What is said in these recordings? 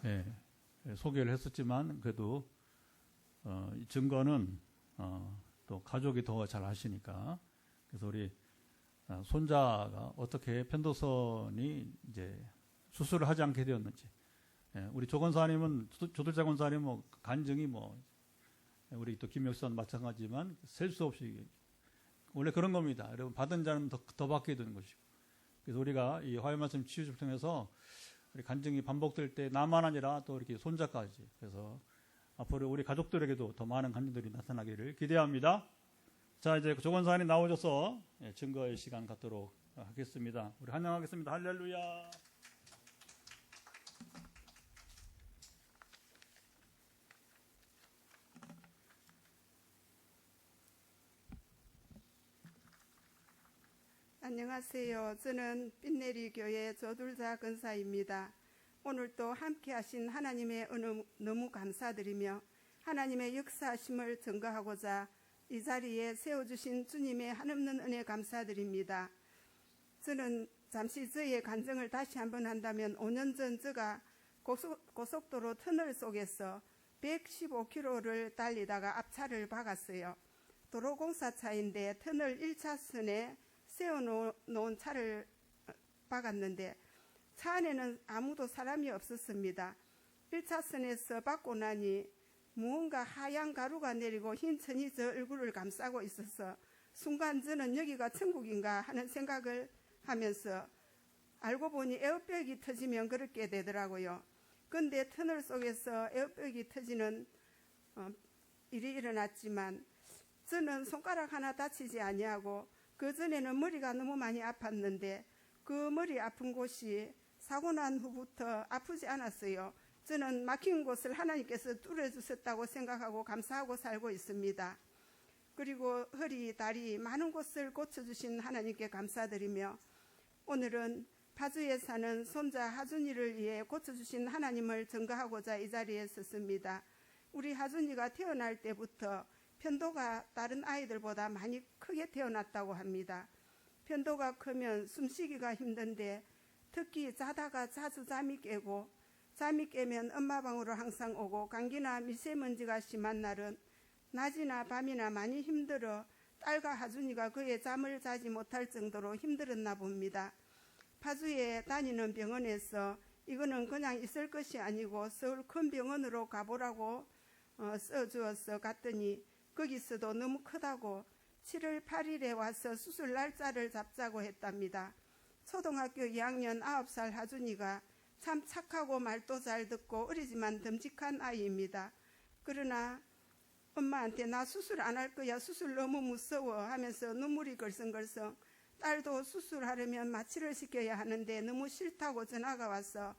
예, 소개를 했었지만 그래도 이 증거는 또 가족이 더 잘 아시니까 그래서 우리 손자가 어떻게 편도선이 이제 수술을 하지 않게 되었는지 예, 우리 조 권사님은 조들자 권사님 뭐 간증이 뭐 우리 또 김 역사는 마찬가지지만 셀 수 없이 원래 그런 겁니다. 여러분 받은 자는 더 받게 되는 것이고 그래서 우리가 이 화요 말씀 치유를 통해서 우리 간증이 반복될 때 나만 아니라 또 이렇게 손자까지 그래서 앞으로 우리 가족들에게도 더 많은 간증들이 나타나기를 기대합니다. 자 이제 조 권사님 나오셔서 증거의 시간 갖도록 하겠습니다. 우리 환영하겠습니다. 할렐루야. 안녕하세요. 저는 빛내리 교회 조들자 권사입니다. 오늘도 함께 하신 하나님의 은혜 너무 감사드리며 하나님의 역사하심을 증거하고자 이 자리에 세워주신 주님의 한없는 은혜 감사드립니다. 저는 잠시 저의 간증을 다시 한번 한다면 5년 전 제가 고속도로 터널 속에서 115km를 달리다가 앞차를 박았어요. 도로공사차인데 터널 1차선에 세워놓은 차를 박았는데 차 안에는 아무도 사람이 없었습니다. 1차선에서 박고 나니 무언가 하얀 가루가 내리고 흰 천이 저 얼굴을 감싸고 있어서 순간 저는 여기가 천국인가 하는 생각을 하면서 알고 보니 에어백이 터지면 그렇게 되더라고요. 그런데 터널 속에서 에어백이 터지는 일이 일어났지만 저는 손가락 하나 다치지 아니하고 그전에는 머리가 너무 많이 아팠는데 그 머리 아픈 곳이 사고 난 후부터 아프지 않았어요. 저는 막힌 곳을 하나님께서 뚫어주셨다고 생각하고 감사하고 살고 있습니다. 그리고 허리, 다리 많은 곳을 고쳐주신 하나님께 감사드리며 오늘은 파주에 사는 손자 하준이를 위해 고쳐주신 하나님을 증거하고자 이 자리에 섰습니다. 우리 하준이가 태어날 때부터 편도가 다른 아이들보다 많이 크게 태어났다고 합니다. 편도가 크면 숨쉬기가 힘든데 특히 자다가 자주 잠이 깨고 잠이 깨면 엄마 방으로 항상 오고 감기나 미세먼지가 심한 날은 낮이나 밤이나 많이 힘들어 딸과 하준이가 그의 잠을 자지 못할 정도로 힘들었나 봅니다. 파주에 다니는 병원에서 이거는 그냥 있을 것이 아니고 서울 큰 병원으로 가보라고 써주어서 갔더니 거기서도 너무 크다고 7월 8일에 와서 수술 날짜를 잡자고 했답니다. 초등학교 2학년 9살 하준이가 참 착하고 말도 잘 듣고 어리지만 듬직한 아이입니다. 그러나 엄마한테 나 수술 안 할 거야, 수술 너무 무서워 하면서 눈물이 걸성걸성 딸도 수술하려면 마취를 시켜야 하는데 너무 싫다고 전화가 와서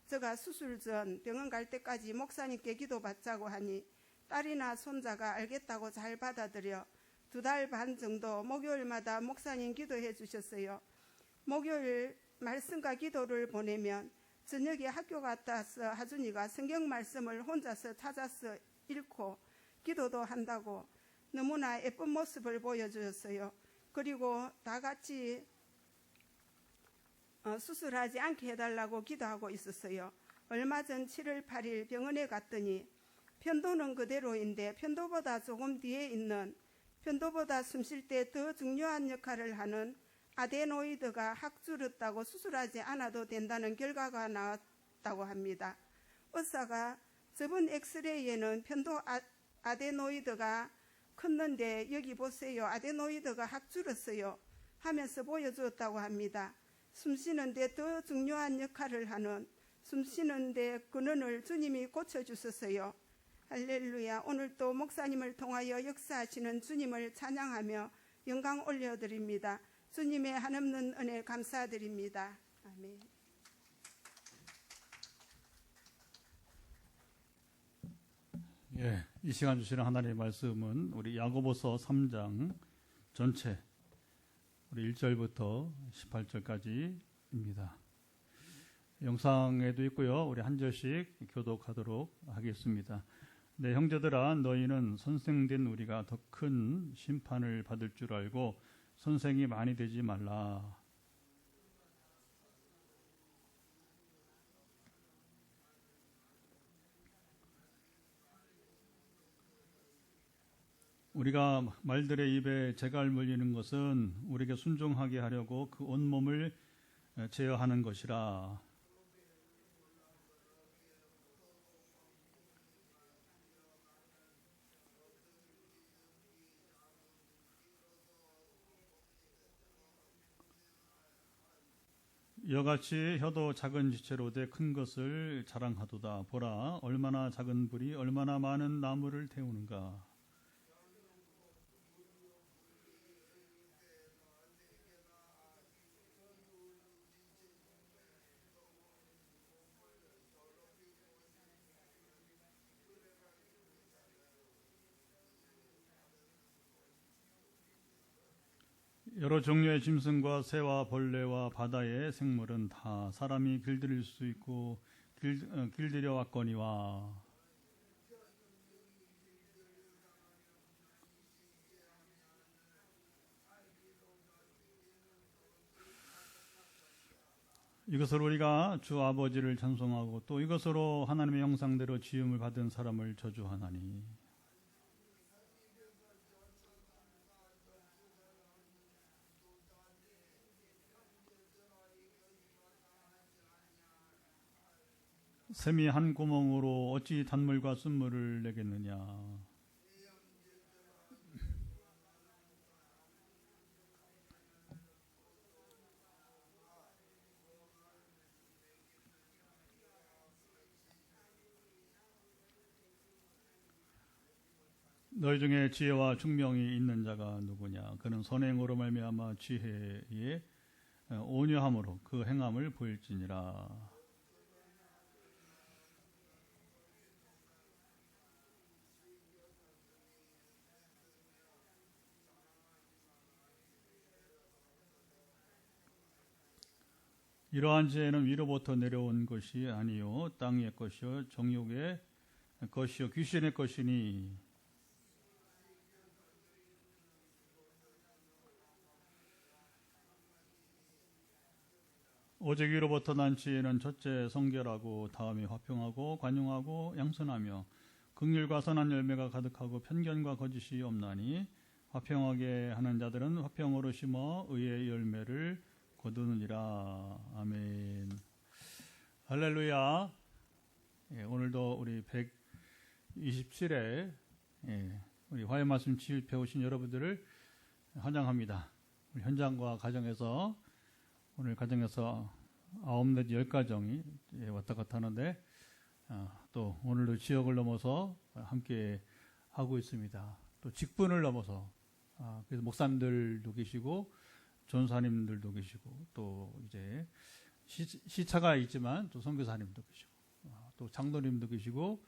제가 수술 전 병원 갈 때까지 목사님께 기도받자고 하니 딸이나 손자가 알겠다고 잘 받아들여 2달 반 정도 목요일마다 목사님 기도해 주셨어요. 목요일 말씀과 기도를 보내면 저녁에 학교 갔다 와서 하준이가 성경 말씀을 혼자서 찾아서 읽고 기도도 한다고 너무나 예쁜 모습을 보여주었어요. 그리고 다 같이 수술하지 않게 해달라고 기도하고 있었어요. 얼마 전 7월 8일 병원에 갔더니 편도는 그대로인데 편도보다 조금 뒤에 있는 편도보다 숨쉴 때 더 중요한 역할을 하는 아데노이드가 확 줄었다고 수술하지 않아도 된다는 결과가 나왔다고 합니다. 의사가 저번 엑스레이에는 편도 아데노이드가 컸는데 여기 보세요. 아데노이드가 확 줄었어요 하면서 보여주었다고 합니다. 숨쉬는데 더 중요한 역할을 하는 숨쉬는데 근원을 주님이 고쳐주셨어요. 할렐루야. 오늘도 목사님을 통하여 역사하시는 주님을 찬양하며 영광 올려드립니다. 주님의 한없는 은혜 감사드립니다. 아멘. 예, 이 시간 주시는 하나님의 말씀은 우리 야고보서 3장 전체 우리 1절부터 18절까지입니다. 영상에도 있고요. 우리 한 절씩 교독하도록 하겠습니다. 내 형제들아 너희는 선생된 우리가 더 큰 심판을 받을 줄 알고 선생이 많이 되지 말라. 우리가 말들의 입에 재갈 물리는 것은 우리에게 순종하게 하려고 그 온몸을 제어하는 것이라. 이같이 혀도 작은 지체로 돼 큰 것을 자랑하도다. 보라, 얼마나 작은 불이 얼마나 많은 나무를 태우는가. 여러 종류의 짐승과 새와 벌레와 바다의 생물은 다 사람이 길들일 수 있고 길들여 왔거니와. 이것으로 우리가 주 아버지를 찬송하고 또 이것으로 하나님의 형상대로 지음을 받은 사람을 저주하나니. 샘이 한 구멍으로 어찌 단물과 쓴물을 내겠느냐. 너희 중에 지혜와 총명이 있는 자가 누구냐. 그는 선행으로 말미암아 지혜에 온유함으로 그 행함을 보일지니라. 이러한 지혜는 위로부터 내려온 것이 아니요 땅의 것이요 정욕의 것이요 귀신의 것이니. 오직 위로부터 난 지혜는 첫째 성결하고 다음에 화평하고 관용하고 양선하며 긍휼과 선한 열매가 가득하고 편견과 거짓이 없나니. 화평하게 하는 자들은 화평으로 심어 의의 열매를 거두느니라. 아멘. 할렐루야. 예, 오늘도 우리 127회 우리 화해 말씀 집회 오신 여러분들을 환영합니다. 우리 현장과 가정에서 오늘 가정에서 9 내지 10가정이 왔다 갔다 하는데 또 오늘도 지역을 넘어서 함께 하고 있습니다. 또 직분을 넘어서 그래서 목사님들도 계시고 전사님들도 계시고 또 이제 시차가 있지만 또 선교사님도 계시고 또 장로님도 계시고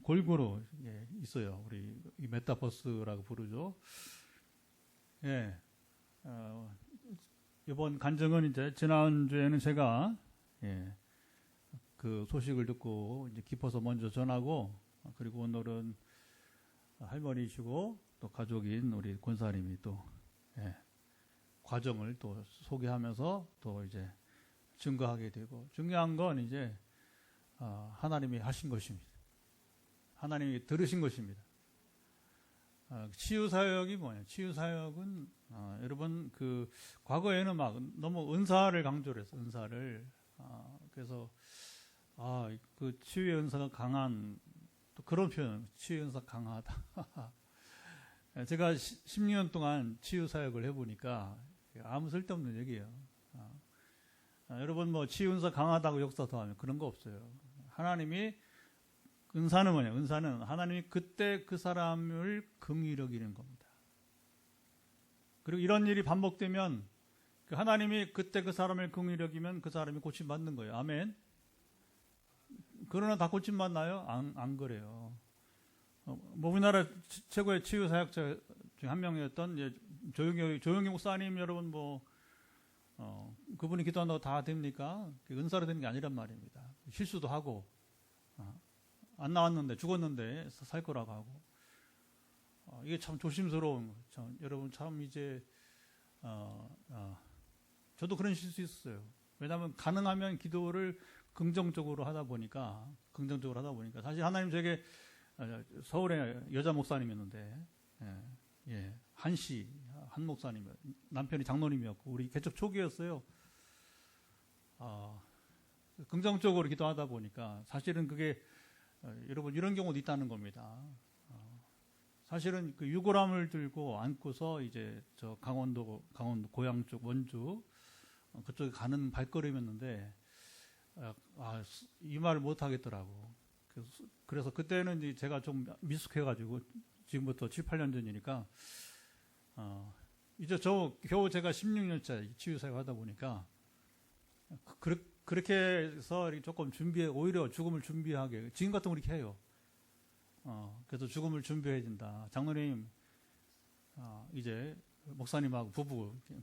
골고루 있어요. 우리 이 메타버스라고 부르죠. 이번 간증은 이제 지난주에는 제가 그 소식을 듣고 이제 깊어서 먼저 전하고, 그리고 오늘은 할머니이시고 또 가족인 우리 권사님이 또 과정을 또 소개하면서 또 이제 증거하게 되고, 중요한 건 이제 하나님이 하신 것입니다. 하나님이 들으신 것입니다. 치유사역이 뭐냐? 치유사역은 여러분 그 과거에는 막 너무 은사를 강조를 했어. 은사를 그래서 그 치유의 은사가 강한, 또 그런 표현, 치유의 은사 강하다. 제가 16년 동안 치유사역을 해보니까 아무 쓸데없는 얘기예요. 여러분 뭐 치유 은사 강하다고 역사 더하면 그런 거 없어요. 하나님이 은사는 뭐냐? 은사는 하나님이 그때 그 사람을 긍휼히 여기는 겁니다. 그리고 이런 일이 반복되면 하나님이 그때 그 사람을 긍휼히 여기면 그 사람이 고침받는 거예요. 아멘. 그러나 다 고침받나요? 안 그래요. 뭐 우리나라 최고의 치유 사역자 중 한 명이었던 조용기 목사님, 여러분 뭐 그분이 기도한다고 다 됩니까? 은사로 되는 게 아니란 말입니다. 실수도 하고 안 나왔는데 죽었는데 살 거라고 하고 이게 참 조심스러운 거예요. 참, 여러분 참 이제 저도 그런 실수 있었어요. 왜냐하면 가능하면 기도를 긍정적으로 하다 보니까 사실 하나님 제게 서울에 여자 목사님이었는데 한씨 한 목사님, 남편이 장로님이었고 우리 개척 초기였어요. 긍정적으로 기도하다 보니까 사실은 그게 여러분 이런 경우도 있다는 겁니다. 사실은 그 유골함을 들고 안고서 이제 저 강원도 고향 쪽 원주 그쪽에 가는 발걸음이었는데 이 말을 못 하겠더라고. 그래서 그때는 이제 제가 좀 미숙해가지고 지금부터 7, 8년 전이니까 이제 겨우 제가 16년째 치유사역 하다 보니까 그렇게 해서 조금 오히려 죽음을 준비하게 지금 같으면 그렇게 해요. 그래서 죽음을 준비해야 된다. 장로님 이제 목사님하고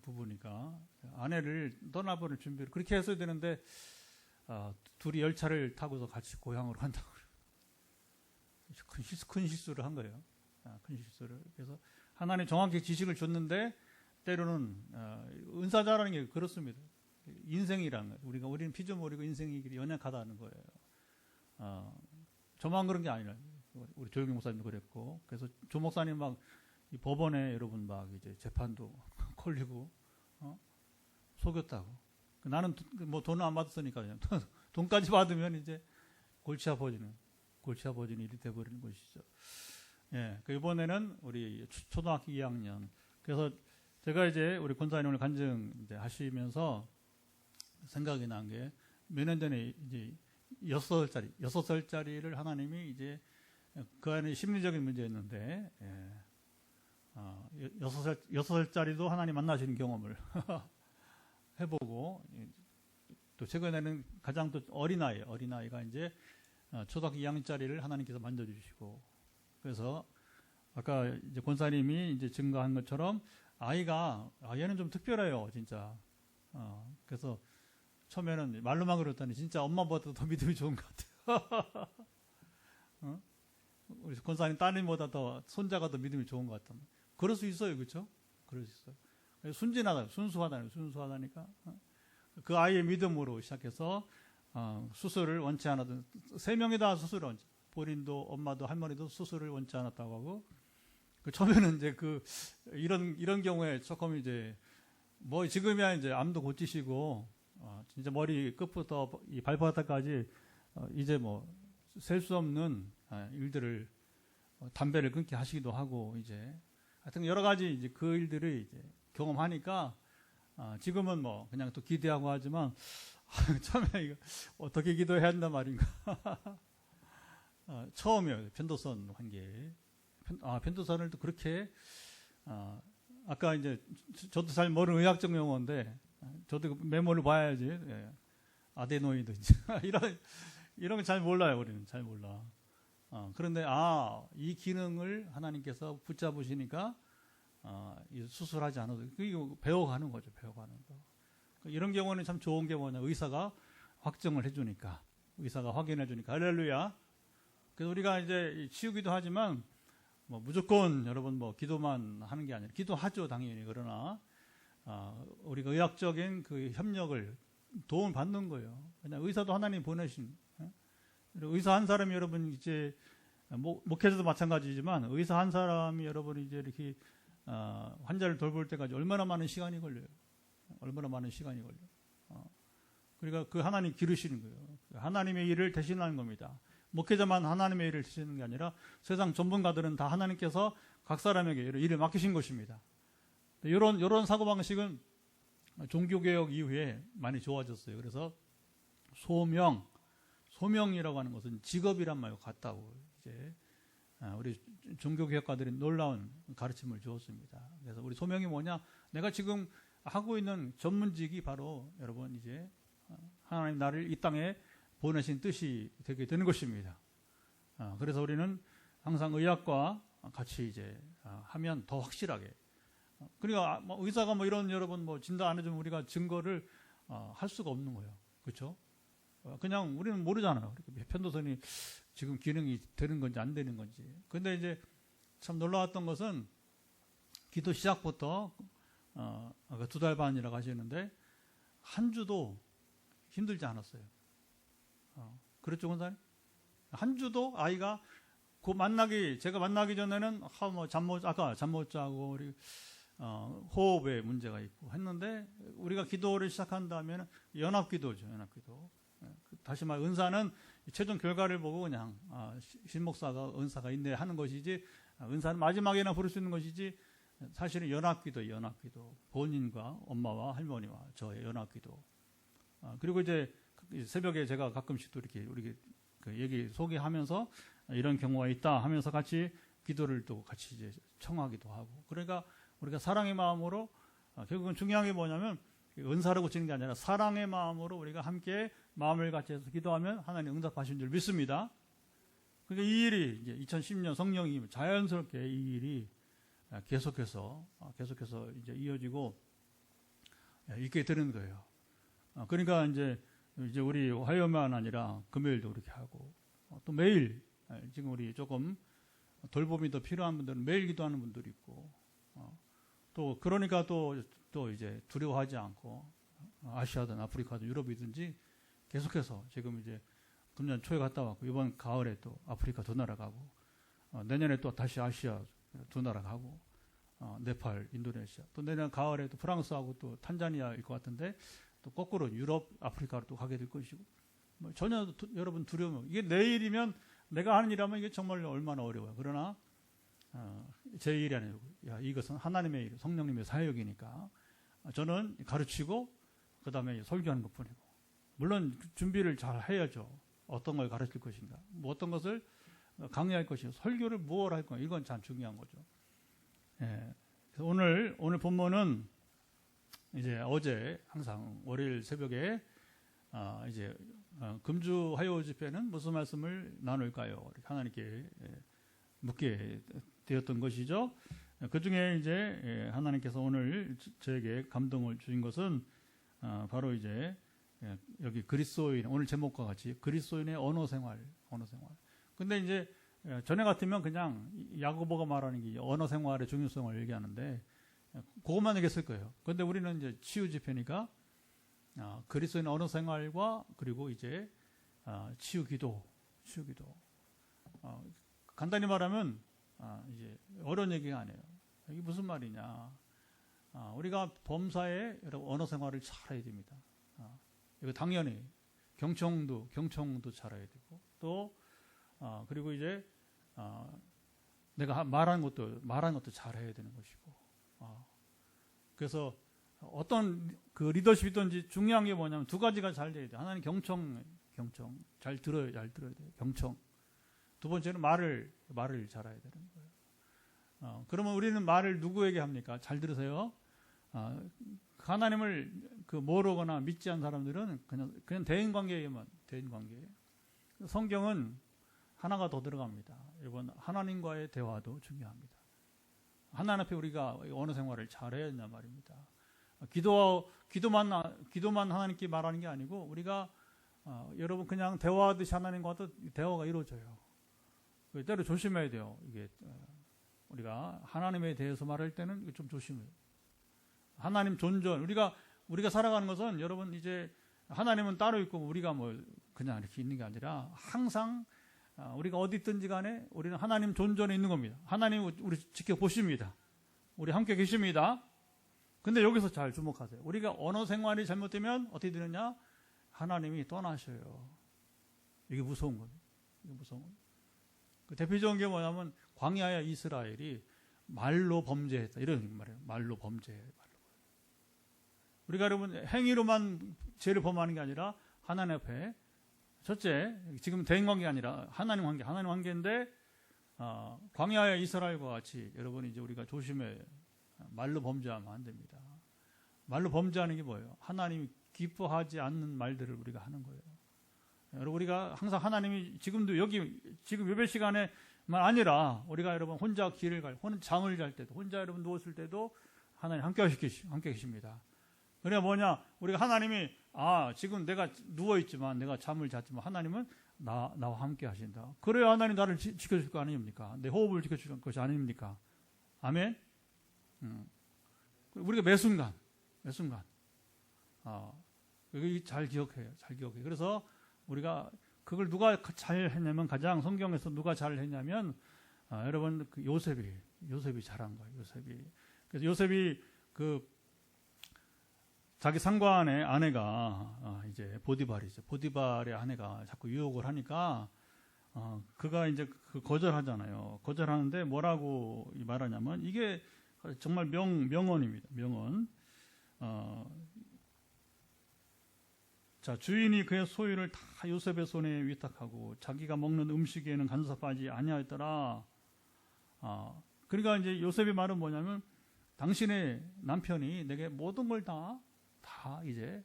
부부니까 아내를 떠나보낼 준비를 그렇게 했어야 되는데 둘이 열차를 타고서 같이 고향으로 간다고 큰 실수를 한 거예요. 큰 실수를. 그래서 하나님 정확히 지식을 줬는데 때로는 은사자라는 게 그렇습니다. 인생이란 우리는 피조물이고 인생이 연약하다는 거예요. 저만 그런 게 아니라 우리 조영기 목사님도 그랬고 그래서 조 목사님 막 이 법원에 여러분 막 이제 재판도 걸리고 속였다고. 나는 뭐 돈을 안 받았으니까 그냥 돈까지 받으면 이제 골치 아파지는 일이 돼버리는 것이죠. 그 이번에는 우리 초등학교 2학년. 그래서 제가 이제 우리 권사님 오늘 간증 이제 하시면서 생각이 난 게 몇 년 전에 이제 6살짜리를 하나님이 이제 그 안에 심리적인 문제였는데 6살짜리도 하나님 만나시는 경험을 해보고 또 최근에는 가장 또 어린아이가 이제 초등학교 2학년짜리를 하나님께서 만져주시고 그래서 아까 이제 권사님이 이제 증거한 것처럼 얘는 좀 특별해요 진짜. 그래서 처음에는 말로만 그랬더니 진짜 엄마보다 더 믿음이 좋은 것 같아요. 우리 권사님 따님보다 더 손자가 더 믿음이 좋은 것 같다. 그럴 수 있어요, 그렇죠? 그럴 수 있어요. 순수하다니까. 그 아이의 믿음으로 시작해서 수술을 원치 않았던 3명이 다 수술을 원치. 본인도 엄마도 할머니도 수술을 원치 않았다고 하고. 처음에는 이제 이런 경우에 조금 이제 뭐 지금이야 이제 암도 고치시고 진짜 머리 끝부터 이 발바닥까지 이제 뭐 셀 수 없는 일들을 담배를 끊게 하시기도 하고 이제 하여튼 여러 가지 이제 그 일들을 이제 경험하니까 지금은 뭐 그냥 또 기대하고 하지만 처음에 이거 어떻게 기도해야 한단 말인가. 처음이에요. 편도선 관계. 편도선을 또 그렇게 아까 이제 저도 잘 모르는 의학적 용어인데 저도 메모를 봐야지. 아데노이드 이런 거 잘 몰라요. 우리는 잘 몰라. 그런데 이 기능을 하나님께서 붙잡으시니까 수술하지 않아도 이거 배워가는 거죠. 배워가는 거. 이런 경우는 참 좋은 게 뭐냐, 의사가 확정을 해주니까, 의사가 확인해주니까 할렐루야. 그래서 우리가 이제 치유기도 하지만 뭐 무조건 여러분 뭐 기도만 하는 게 아니라 기도하죠 당연히. 그러나 우리가 의학적인 그 협력을 도움을 받는 거예요. 그냥 의사도 하나님 보내신. 의사 한 사람이 여러분 이제 목회자도 마찬가지지만 의사 한 사람이 여러분 이제 이렇게 환자를 돌볼 때까지 얼마나 많은 시간이 걸려요. 얼마나 많은 시간이 걸려. 그러니까 그 하나님 기르시는 거예요. 하나님의 일을 대신하는 겁니다. 목회자만 하나님의 일을 대신하는 게 아니라 세상 전문가들은 다 하나님께서 각 사람에게 일을 맡기신 것입니다. 이런 사고방식은 종교개혁 이후에 많이 좋아졌어요. 그래서 소명이라고 하는 것은 직업이란 말과 같다고 이제 우리 종교개혁가들이 놀라운 가르침을 주었습니다. 그래서 우리 소명이 뭐냐? 내가 지금 하고 있는 전문직이 바로 여러분 이제 하나님 나를 이 땅에 보내신 뜻이 되게 되는 것입니다. 그래서 우리는 항상 의학과 같이 이제 하면 더 확실하게. 그러니까 뭐 의사가 뭐 이런 여러분 뭐 진단 안 해주면 우리가 증거를 할 수가 없는 거예요. 그렇죠? 그냥 우리는 모르잖아요. 편도선이 지금 기능이 되는 건지 안 되는 건지. 근데 이제 참 놀라웠던 것은 기도 시작부터 2달 반이라고 하시는데 한 주도 힘들지 않았어요. 그렇죠, 권사님? 한 주도 아이가 제가 만나기 전에는 아까 잠 못 자고 우리 호흡에 문제가 있고 했는데 우리가 기도를 시작한 다음에는 연합기도죠, 연합기도. 다시 말 은사는 최종 결과를 보고 그냥 신 목사가 은사가 있네 하는 것이지, 은사는 마지막에나 부를 수 있는 것이지, 사실은 연합기도, 연합기도. 본인과 엄마와 할머니와 저의 연합기도. 그리고 이제 새벽에 제가 가끔씩 또 이렇게 우리 그 얘기 소개하면서 이런 경우가 있다 하면서 같이 기도를 또 같이 이제 청하기도 하고. 그러니까 우리가 사랑의 마음으로, 결국은 중요한 게 뭐냐면 은사로 고치는 게 아니라 사랑의 마음으로 우리가 함께 마음을 같이 해서 기도하면 하나님 응답하신 줄 믿습니다. 그러니까 이 일이 이제 2010년 성령이 자연스럽게 이 일이 계속해서 이제 이어지고 있게 되는 거예요. 그러니까 이제 우리 화요일만 아니라 금요일도 그렇게 하고, 또 매일, 지금 우리 조금 돌봄이 더 필요한 분들은 매일 기도하는 분들이 있고, 또 그러니까 또 이제 두려워하지 않고 아시아든 아프리카든 유럽이든지 계속해서 지금 이제 금년 초에 갔다 왔고, 이번 가을에 또 아프리카 두 나라 가고, 내년에 또 다시 아시아 두 나라 가고, 네팔, 인도네시아, 또 내년 가을에 또 프랑스하고 또 탄자니아일 것 같은데, 또 거꾸로 유럽, 아프리카로 또 가게 될 것이고, 전혀 여러분 두려움, 이게 내 일이면, 내가 하는 일이라면 이게 정말 얼마나 어려워요. 그러나 제 일이 아니고, 이것은 하나님의 일, 성령님의 사역이니까 저는 가르치고 그 다음에 설교하는 것뿐이고, 물론 준비를 잘 해야죠. 어떤 걸 가르칠 것인가, 뭐 어떤 것을 강의할 것인가, 설교를 무엇을 할 건가, 이건 참 중요한 거죠. 그래서 오늘 본문은 이제 어제 항상 월요일 새벽에 이제 금주 화요 집회는 무슨 말씀을 나눌까요? 하나님께 묻게 되었던 것이죠. 그 중에 이제 하나님께서 오늘 저에게 감동을 주신 것은 바로 이제 여기 그리스도인, 오늘 제목과 같이 그리스도인의 언어 생활. 근데 이제 전에 같으면 그냥 야고보가 말하는 게 언어 생활의 중요성을 얘기하는데 그것만 얘기했을 거예요. 그런데 우리는 이제 치유 집회니까 그리스도인 언어 생활과 그리고 이제 치유 기도. 간단히 말하면 이제 어려운 얘기가 아니에요. 이게 무슨 말이냐? 우리가 범사에 언어 생활을 잘 해야 됩니다. 이거 당연히 경청도 잘해야 되고, 또 그리고 이제 내가 말하는 것도 잘해야 되는 것이고. 그래서 어떤 그 리더십이든지 중요한 게 뭐냐면 두 가지가 잘 돼야 돼요. 하나는 경청 잘 들어야 돼요. 경청. 두 번째는 말을 잘해야 되는 거예요. 그러면 우리는 말을 누구에게 합니까? 잘 들으세요. 하나님을 모르거나 믿지 않는 사람들은 그냥 대인 관계에만, 성경은 하나가 더 들어갑니다. 여러분, 하나님과의 대화도 중요합니다. 하나님 앞에 우리가 언어 생활을 잘해야 된단 말입니다. 기도만 하나님께 말하는 게 아니고, 우리가 여러분 그냥 대화하듯이 하나님과도 대화가 이루어져요. 때로 조심해야 돼요. 이게 우리가 하나님에 대해서 말할 때는 좀 조심해요. 하나님 존전, 우리가 살아가는 것은, 여러분, 이제 하나님은 따로 있고 우리가 뭐 그냥 이렇게 있는 게 아니라 항상 우리가 어디 있든지 간에 우리는 하나님 존전에 있는 겁니다. 하나님 우리 지켜보십니다. 우리 함께 계십니다. 근데 여기서 잘 주목하세요. 우리가 언어 생활이 잘못되면 어떻게 되느냐? 하나님이 떠나셔요. 이게 무서운 거예요. 그 대표적인 게 뭐냐면 광야의 이스라엘이 말로 범죄했다, 이런 말이에요. 말로 범죄해. 우리가 여러분 행위로만 죄를 범하는 게 아니라 하나님 앞에, 첫째, 지금 대인관계가 아니라 하나님 관계인데, 광야의 이스라엘과 같이 여러분 이제 우리가 조심해. 말로 범죄하면 안 됩니다. 말로 범죄하는 게 뭐예요? 하나님이 기뻐하지 않는 말들을 우리가 하는 거예요. 여러분, 우리가 항상 하나님이 지금도 지금 예배 시간에만 아니라 우리가 여러분 혼자 길을 잠을 잘 때도, 혼자 여러분 누웠을 때도 하나님 함께 계십니다. 그러니까 뭐냐? 우리가 하나님이 지금 내가 누워있지만, 내가 잠을 잤지만 하나님은 나와 함께 하신다. 그래야 하나님 나를 지켜줄 거 아닙니까? 내 호흡을 지켜줄 것이 아닙니까? 아멘? 우리가 매 순간 잘 기억해요. 그래서 우리가 그걸 누가 잘 했냐면, 가장 성경에서 누가 잘 했냐면, 여러분, 그 요셉이 잘한 거예요, 요셉이. 그래서 요셉이 자기 상관의 아내가, 이제 보디발이죠. 보디발의 아내가 자꾸 유혹을 하니까, 그가 이제 거절하잖아요. 거절하는데 뭐라고 말하냐면, 이게 정말 명언입니다. 명언. 자, 주인이 그의 소유를 다 요셉의 손에 위탁하고 자기가 먹는 음식에는 간섭하지 아니하였더라. 그러니까 이제 요셉의 말은 뭐냐면, 당신의 남편이 내게 모든 걸 다 이제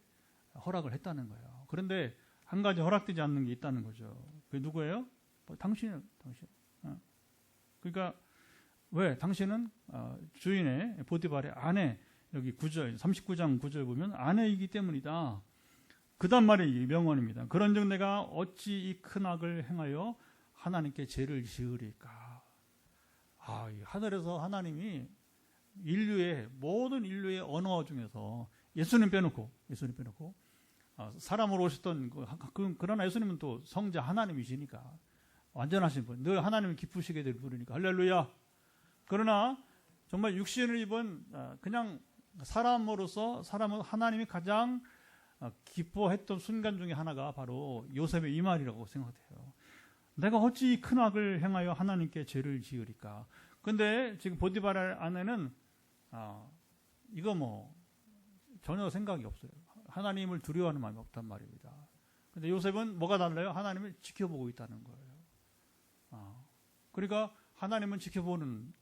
허락을 했다는 거예요. 그런데 한 가지 허락되지 않는 게 있다는 거죠. 그게 누구예요? 당신. 그러니까 왜? 당신은 주인의 보디발의 아내, 여기 39장 9절 보면 아내이기 때문이다. 그 다음 말이 명언입니다. 그런즉 내가 어찌 이 큰 악을 행하여 하나님께 죄를 지으리까. 이 하늘에서 하나님이 모든 인류의 언어 중에서 예수님 빼놓고 사람으로 오셨던 그러나 예수님은 또 성자 하나님이시니까 완전하신 분, 늘 하나님을 기쁘시게 될 분이니까 할렐루야. 그러나 정말 육신을 입은 그냥 사람은 하나님이 가장 기뻐했던 순간 중에 하나가 바로 요셉의 이 말이라고 생각돼요. 내가 어찌 큰 악을 행하여 하나님께 죄를 지으리까. 근데 지금 보디발의 아내는 이거 뭐 전혀 생각이 없어요. 하나님을 두려워하는 마음이 없단 말입니다. 근데 요셉은 뭐가 달라요? 하나님을 지켜보고 있다는 거예요. 그러니까 하나님은 지켜보는,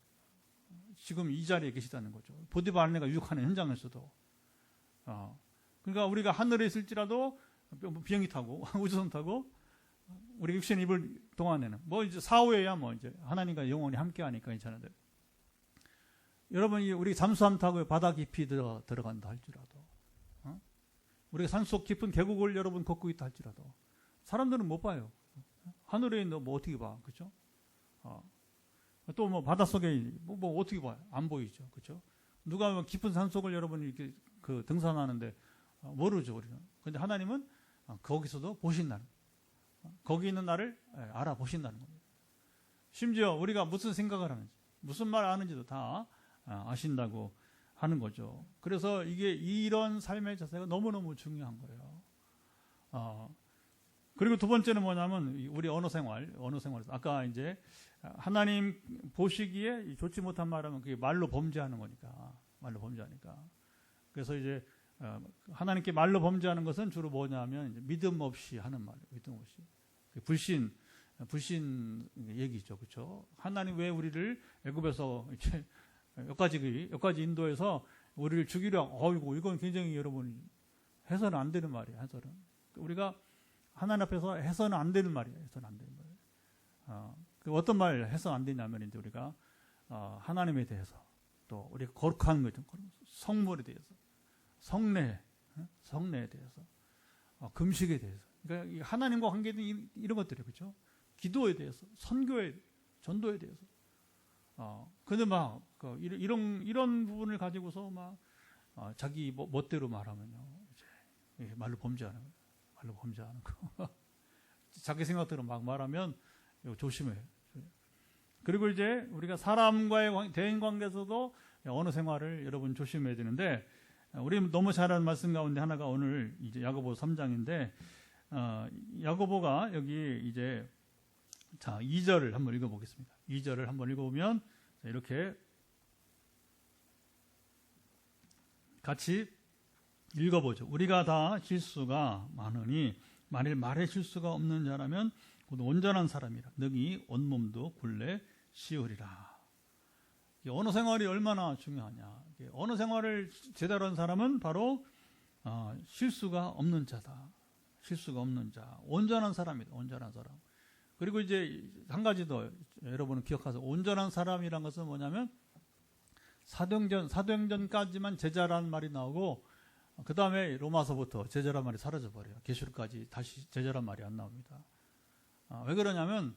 지금 이 자리에 계시다는 거죠. 보디발 아내가 유혹하는 현장에서도. 그러니까 우리가 하늘에 있을지라도 비행기 타고 우주선 타고 우리 육신 입을 동안에는 뭐 이제 사후에야 뭐 이제 하나님과 영원히 함께하니까 괜찮은데, 여러분이 우리 잠수함 타고 바다 깊이 들어간다 할지라도, 우리가 산속 깊은 계곡을 여러분 걷고 있다 할지라도 사람들은 못 봐요. 하늘에 있는 뭐 어떻게 봐, 그렇죠? 또 뭐 바닷속에 뭐 어떻게 봐요? 안 보이죠, 그렇죠? 누가 뭐 깊은 산속을 여러분이 이렇게 등산하는데 모르죠, 우리는. 근데 하나님은 거기서도 보신다는, 거기 있는 나를 알아보신다는 겁니다. 심지어 우리가 무슨 생각을 하는지, 무슨 말을 하는지도 다 아신다고 하는 거죠. 그래서 이런 삶의 자세가 너무너무 중요한 거예요. 그리고 두 번째는 뭐냐면 우리 언어 생활에서 아까 이제 하나님 보시기에 좋지 못한 말하면 그게 말로 범죄하는 거니까. 그래서 이제 하나님께 말로 범죄하는 것은 주로 뭐냐면 이제 믿음 없이 하는 말, 믿음 없이 불신 얘기죠, 그렇죠? 하나님 왜 우리를 애굽에서 이제 여기까지 인도해서 우리를 죽이려? 이건 굉장히 여러분 해서는 안 되는 말이에요. 우리가 하나님 앞에서 해서는 안 되는 말이에요. 어떤 말 해서 안 되냐면 이제 우리가 하나님에 대해서, 또 우리가 거룩한 것, 성물에 대해서, 성례에 대해서, 금식에 대해서, 그러니까 하나님과 관계된 이런 것들이, 그렇죠? 기도에 대해서, 선교에, 전도에 대해서. 근데 이런 부분을 가지고서 자기 멋대로 말하면요, 이제 말로 범죄하는 거. 자기 생각대로 막 말하면 이거 조심해요. 그리고 이제 우리가 사람과의 대인 관계에서도 언어 생활을 여러분 조심해야 되는데, 우리 너무 잘 아는 말씀 가운데 하나가 오늘 이제 야고보 3장인데, 야고보가 여기 이제 2절을 한번 읽어보겠습니다. 2절을 한번 읽어보면 이렇게 같이 읽어보죠. 우리가 다 실수가 많으니 만일 말에 실수가 없는 자라면 곧 온전한 사람이라 능히 온몸도 굴레 씌우리라. 언어 생활이 얼마나 중요하냐. 언어 생활을 제대로 한 사람은 바로 실수가 없는 자다. 실수가 없는 자, 온전한 사람이다. 온전한 사람. 그리고 이제 한 가지 더 여러분은 기억하세요. 온전한 사람이란 것은 뭐냐면 사도행전까지만 제자라는 말이 나오고 그 다음에 로마서부터 제자란 말이 사라져버려요. 계시록까지 다시 제자란 말이 안 나옵니다. 왜 그러냐면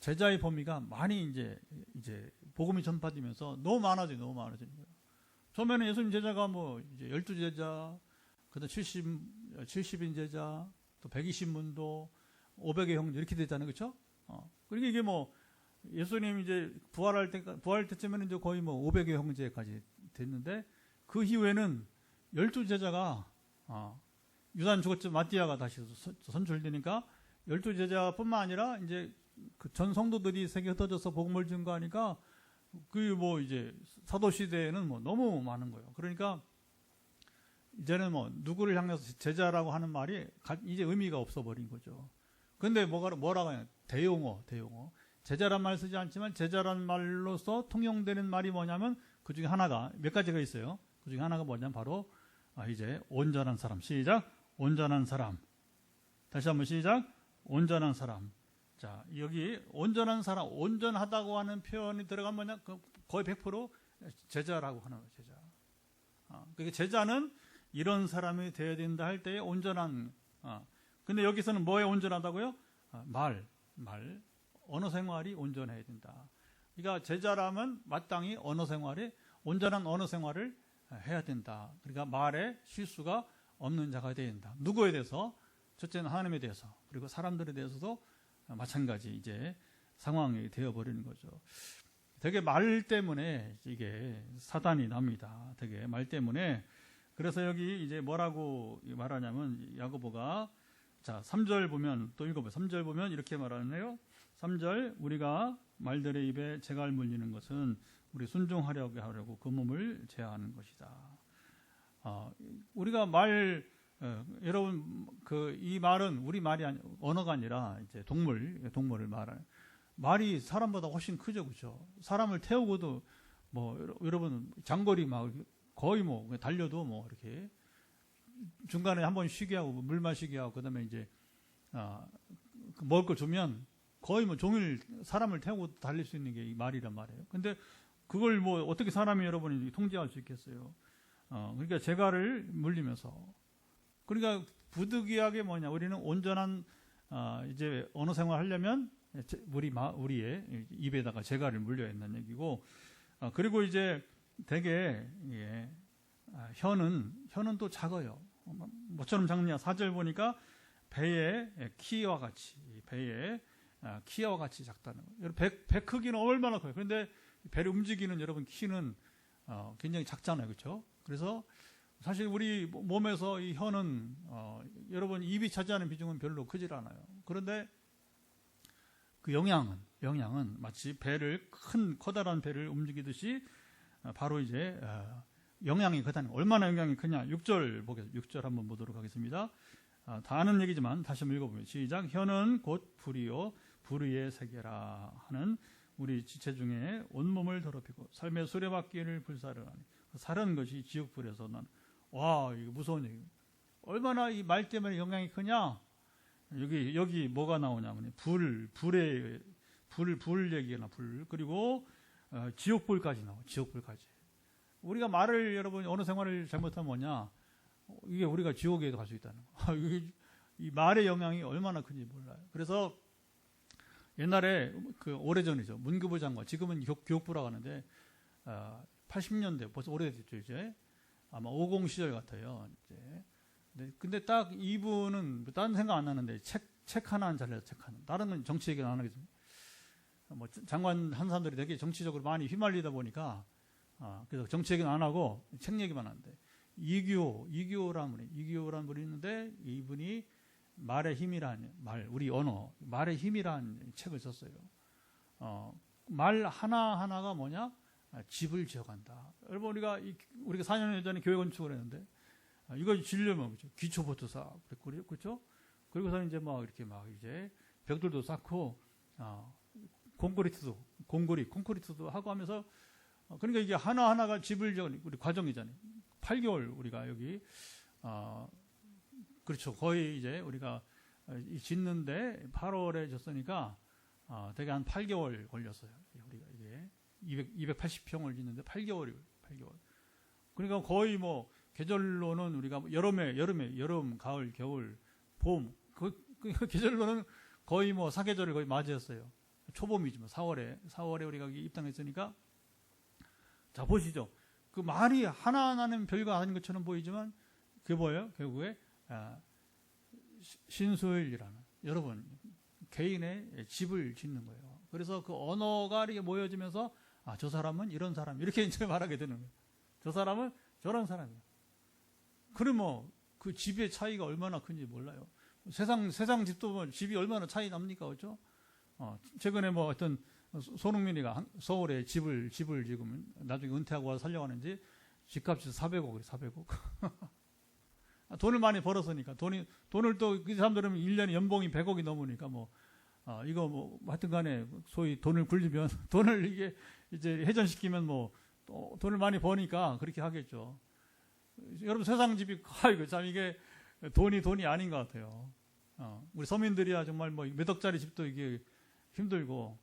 제자의 범위가 많이 이제 복음이 전파되면서 너무 많아지는 거예요. 처음에는 예수님 제자가 이제 12제자, 그다음 70인 제자, 또 120문도, 500의 형제 이렇게 되잖아요. 그렇죠? 그러니까 이게 뭐 예수님 이제 부활할 때쯤에는 이제 거의 뭐 500의 형제까지 됐는데 그 이후에는 12제자가 유단 죽었죠. 마띠아가 다시 선출되니까 12제자뿐만 아니라 이제 그 전 성도들이 세계 흩어져서 복음을 증거하니까 그 뭐 이제 사도 시대에는 뭐 너무 많은 거예요. 그러니까 이제는 뭐 누구를 향해서 제자라고 하는 말이 이제 의미가 없어 버린 거죠. 근데 뭐라고 하냐? 대용어. 제자란 말 쓰지 않지만 제자란 말로서 통용되는 말이 뭐냐면 그 중에 하나가 몇 가지가 있어요. 그 중에 하나가 뭐냐면 바로 이제 온전한 사람. 시작. 온전한 사람. 다시 한번 시작. 온전한 사람. 자, 여기 온전한 사람, 온전하다고 하는 표현이 들어가면 뭐냐? 거의 100% 제자라고 하는 거예요. 제자. 그러니까 제자는 이런 사람이 되어야 된다 할 때에 온전한. 근데 여기서는 뭐에 온전하다고요? 말. 언어 생활이 온전해야 된다. 그러니까 제자라면 마땅히 온전한 언어 생활을 해야 된다. 그러니까 말에 실수가 없는 자가 되어야 된다. 누구에 대해서? 첫째는 하나님에 대해서, 그리고 사람들에 대해서도 마찬가지 이제 상황이 되어버리는 거죠. 되게 말 때문에 이게 사단이 납니다. 되게 말 때문에. 그래서 여기 이제 뭐라고 말하냐면 야고보가 자 3절 보면 또 읽어봐요. 3절 보면 이렇게 말하네요. 3절 우리가 말들의 입에 재갈 물리는 것은 우리 순종하려고 그 몸을 제하는 것이다. 우리가 여러분 이 말은 우리 말이 언어가 아니라 이제 동물을 말하는 말이 사람보다 훨씬 크죠, 그렇죠? 사람을 태우고도 뭐 여러분 장거리 막 거의 뭐 달려도 뭐 이렇게 중간에 한번 쉬게 하고 물 마시게 하고 그다음에 이제 먹을 거 주면 거의 뭐 종일 사람을 태우고 달릴 수 있는 게 이 말이란 말이에요. 근데 그걸 뭐 어떻게 사람이 여러분이 통제할 수 있겠어요? 그러니까 재갈을 물리면서 그러니까 부득이하게 뭐냐 우리는 온전한 이제 언어 생활 하려면 우리의 입에다가 재갈을 물려야 한다는 얘기고 그리고 이제 되게 혀는 또 작아요. 뭐처럼 작냐? 4절 보니까 배의 키와 같이 작다는 거예요. 배 크기는 얼마나 커요. 그런데 배를 움직이는 여러분 키는 굉장히 작잖아요, 그렇죠? 그래서 사실 우리 몸에서 이 혀는 여러분 입이 차지하는 비중은 별로 크질 않아요. 그런데 그 영향은 마치 커다란 배를 움직이듯이 바로 이제 영향이 크다는 거예요. 얼마나 영향이 크냐? 6절 보겠습니다. 6절 한번 보도록 하겠습니다. 다 아는 얘기지만 다시 한번 읽어보면 시작. 혀는 곧 불이요 불의의 세계라 하는 우리 지체 중에 온몸을 더럽히고 삶의 수레바퀴를 불사르나니 사는 것이 지옥불에서 와 이거 무서운 얘기. 얼마나 이 말 때문에 영향이 크냐? 여기 뭐가 나오냐면 불 얘기나 불 그리고 지옥불까지 나와. 지옥불까지. 우리가 말을 여러분 어느 생활을 잘못하면 뭐냐? 이게 우리가 지옥에도 갈 수 있다는 거. 이 말의 영향이 얼마나 큰지 몰라요. 그래서 옛날에 오래전이죠. 문교부 장관, 지금은 교육부라고 하는데 80년대 벌써 오래됐죠 이제. 아마 50 시절 같아요. 이제. 근데 딱 이분은 다른 생각 안 나는데 책 하나 잘해서 책 하나. 다른 건 정치 얘기는 안 하겠습니다. 뭐 장관 한 사람들이 되게 정치적으로 많이 휘말리다 보니까 그래서 정치 얘기는 안 하고 책 얘기만 하는데 이규호라는 분이 있는데 이분이 말의 힘이란 우리 언어 말의 힘이란 책을 썼어요. 말 하나하나가 뭐냐? 집을 지어간다. 여러분 우리가 4년 전에 교회 건축을 했는데 이거 지으려면 그렇죠? 기초부터 쌓고 그렇죠? 그리고서 이제 막 이렇게 막 이제 벽돌도 쌓고 콘크리트도 하고 하면서 그러니까 이게 하나하나가 집을 지어가는 우리 과정이잖아요. 8개월 우리가 여기 그렇죠. 거의 이제 우리가 짓는데 8월에 졌으니까 되게 한 8개월 걸렸어요. 우리가 이게 280평을 짓는데 8개월. 그러니까 거의 뭐 계절로는 우리가 여름, 가을, 겨울, 봄 그 계절로는 거의 뭐 사계절을 거의 맞이했어요. 초봄이지 뭐 4월에 우리가 입당했으니까 자 보시죠. 그 말이 하나하나는 별거 아닌 것처럼 보이지만 그게 뭐예요? 결국에 신수일이라는 여러분 개인의 집을 짓는 거예요. 그래서 그 언어가 이렇게 모여지면서 저 사람은 이런 사람 이렇게 이제 말하게 되는 거예요. 저 사람은 저런 사람이에요. 그럼 뭐 그 집의 차이가 얼마나 큰지 몰라요. 세상 집도 뭐 집이 얼마나 차이 납니까, 그렇죠? 최근에 뭐 어떤 손흥민이가 서울에 집을 지금 나중에 은퇴하고 와서 살려고 하는지 집값이 400억이래, 400억. 돈을 많이 벌었으니까 돈을 또 그 사람들은 1년에 연봉이 100억이 넘으니까 이거 하여튼 간에 소위 돈을 굴리면 돈을 이게 이제 회전시키면 또 돈을 많이 버니까 그렇게 하겠죠. 여러분 세상 집이 아이고 참 이게 돈이 아닌 것 같아요. 우리 서민들이야 정말 몇 억짜리 집도 이게 힘들고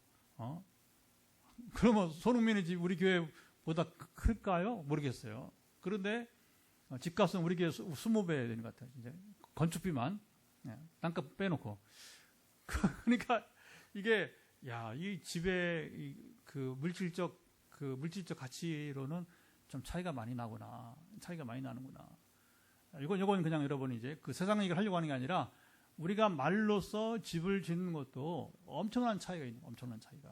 그러면 손흥민의 집 우리 교회보다 클까요? 모르겠어요. 그런데 집값은 우리 교회 20배 되는 것 같아요. 이제 건축비만 땅값 빼놓고 그러니까 이게 이 집의 그 물질적 가치로는 좀 차이가 많이 나구나. 차이가 많이 나는구나. 이건 그냥 여러분이 이제 그 세상 얘기를 하려고 하는 게 아니라 우리가 말로써 집을 짓는 것도 엄청난 차이가 있는 엄청난 차이가.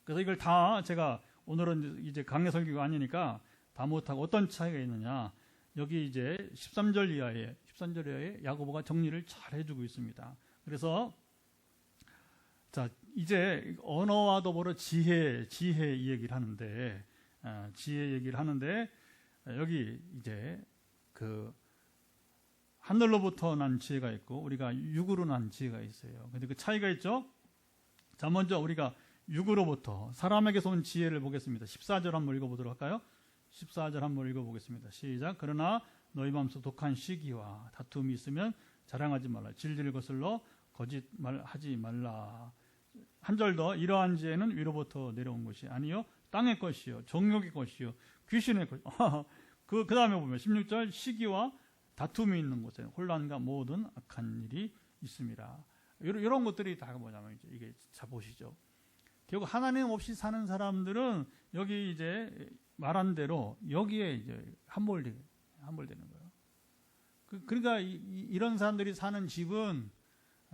그래서 이걸 다 제가 오늘은 이제 강해 설교가 아니니까 다 못하고 어떤 차이가 있느냐. 여기 이제 13절 이하에 야고보가 정리를 잘 해주고 있습니다. 그래서 자 이제 언어와 더불어 지혜 이 얘기를 하는데 지혜 얘기를 하는데 여기 이제 그 하늘로부터 난 지혜가 있고 우리가 육으로 난 지혜가 있어요. 근데 그 차이가 있죠. 자 먼저 우리가 육으로부터 사람에게서 온 지혜를 보겠습니다. 14절 한번 읽어보도록 할까요? 14절 한번 읽어보겠습니다. 시작. 그러나 너희 마음속 독한 시기와 다툼이 있으면 자랑하지 말라. 진리를 거슬러 거짓말하지 말라. 한 절 더. 이러한 지혜는 위로부터 내려온 것이 아니요 땅의 것이요 정욕의 것이요 귀신의 것. 그 다음에 보면 16절 시기와 다툼이 있는 곳에 혼란과 모든 악한 일이 있습니다. 이런 것들이 다 뭐냐면 이게 자 보시죠. 결국 하나님 없이 사는 사람들은 여기 이제 말한 대로 여기에 이제 함몰되는 거예요. 그러니까 이런 사람들이 사는 집은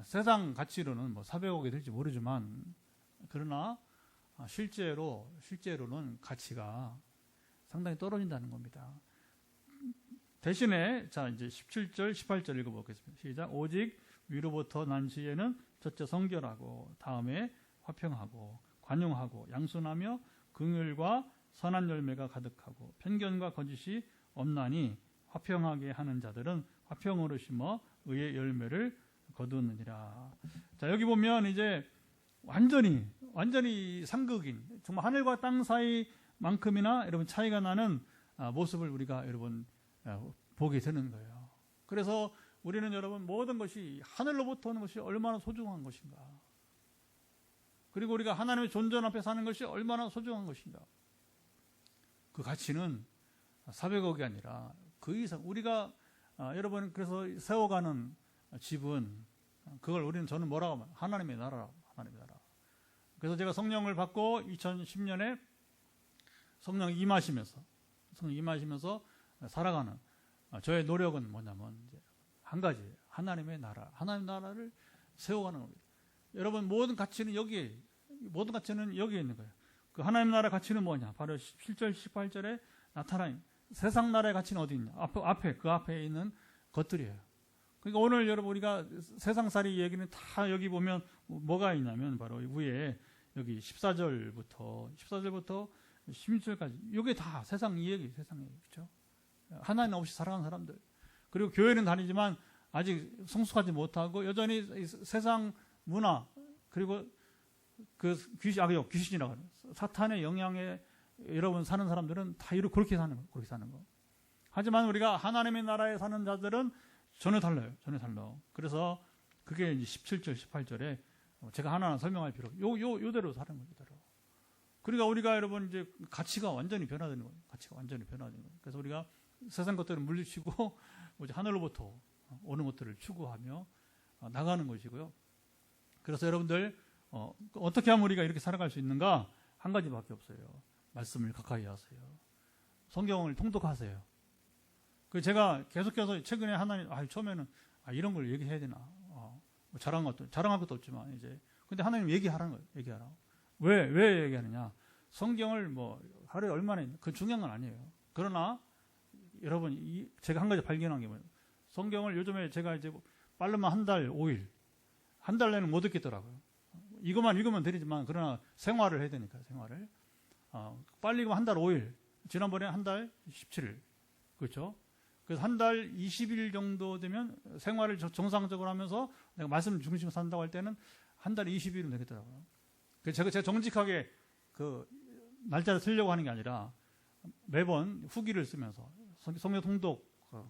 세상 가치로는 400억이 될지 모르지만 그러나 실제로는 가치가 상당히 떨어진다는 겁니다. 대신에 자 이제 17절, 18절 읽어보겠습니다. 시작. 오직 위로부터 난 지혜는 첫째 성결하고 다음에 화평하고 관용하고 양순하며 긍휼과 선한 열매가 가득하고 편견과 거짓이 없나니 화평하게 하는 자들은 화평으로 심어 의의 열매를 거두느니라. 자 여기 보면 이제 완전히 상극인 정말 하늘과 땅 사이만큼이나 여러분 차이가 나는 모습을 우리가 여러분 보게 되는 거예요. 그래서 우리는 여러분 모든 것이 하늘로부터 오는 것이 얼마나 소중한 것인가. 그리고 우리가 하나님의 존전 앞에 사는 것이 얼마나 소중한 것인가. 그 가치는 400억이 아니라 그 이상 우리가 여러분 그래서 세워가는 집은 그걸 저는 뭐라고 하면 하나님의 나라라고. 하나님의 나라. 그래서 제가 성령을 받고 2010년에 성령 임하시면서 살아가는 저의 노력은 뭐냐면 이제 한 가지 하나님의 나라를 세워가는 겁니다. 여러분 모든 가치는 여기에 있는 거예요. 그 하나님 나라 가치는 뭐냐? 바로 17절 18절에 나타나는 세상 나라의 가치는 어디 있냐? 그 앞에 있는 것들이에요. 그러니까 오늘 여러분 우리가 세상살이 얘기는 다 여기 보면 뭐가 있냐면 바로 위에 여기 14절부터 16절까지 이게 다 세상 얘기 그렇죠? 하나님 없이 살아가는 사람들. 그리고 교회는 다니지만 아직 성숙하지 못하고 여전히 세상 문화 그리고 그 귀신이라고 하는 사탄의 영향에 여러분 사는 사람들은 다 그렇게 사는 거. 하지만 우리가 하나님의 나라에 사는 자들은 전혀 달라요. 그래서 그게 이제 17절, 18절에 제가 하나하나 설명할 필요 없고 요대로 사는 거예요. 그러니까 우리가 여러분 이제 가치가 완전히 변화되는 거예요. 그래서 우리가 세상 것들을 물리치고 하늘로부터 오는 것들을 추구하며 나가는 것이고요. 그래서 여러분들 어떻게 하면 우리가 이렇게 살아갈 수 있는가? 한 가지밖에 없어요. 말씀을 가까이 하세요. 성경을 통독하세요. 제가 계속해서 최근에 하나님 처음에는 이런 걸 얘기해야 되나? 뭐 자랑할 것도 없지만 이제 근데 하나님 얘기하라는 거예요. 얘기하라고. 왜 얘기하느냐? 성경을 뭐 하루에 얼마나 읽는 그 중요한 건 아니에요. 그러나 여러분 제가 한 가지 발견한 게 뭐예요? 성경을 요즘에 제가 이제 빠르면 한 달 5일, 한 달 내는 못 읽겠더라고요. 이것만 읽으면 되지만 그러나 생활을 해야 되니까 생활을 빨리 읽으면 한 달 5일, 지난번에 한 달 17일, 그렇죠? 그래서 한 달 20일 정도 되면 생활을 정상적으로 하면서 내가 말씀 중심으로 산다고 할 때는 한 달 20일은 되겠더라고요. 그래서 제가 정직하게 그 날짜를 쓰려고 하는 게 아니라 매번 후기를 쓰면서 성경 통독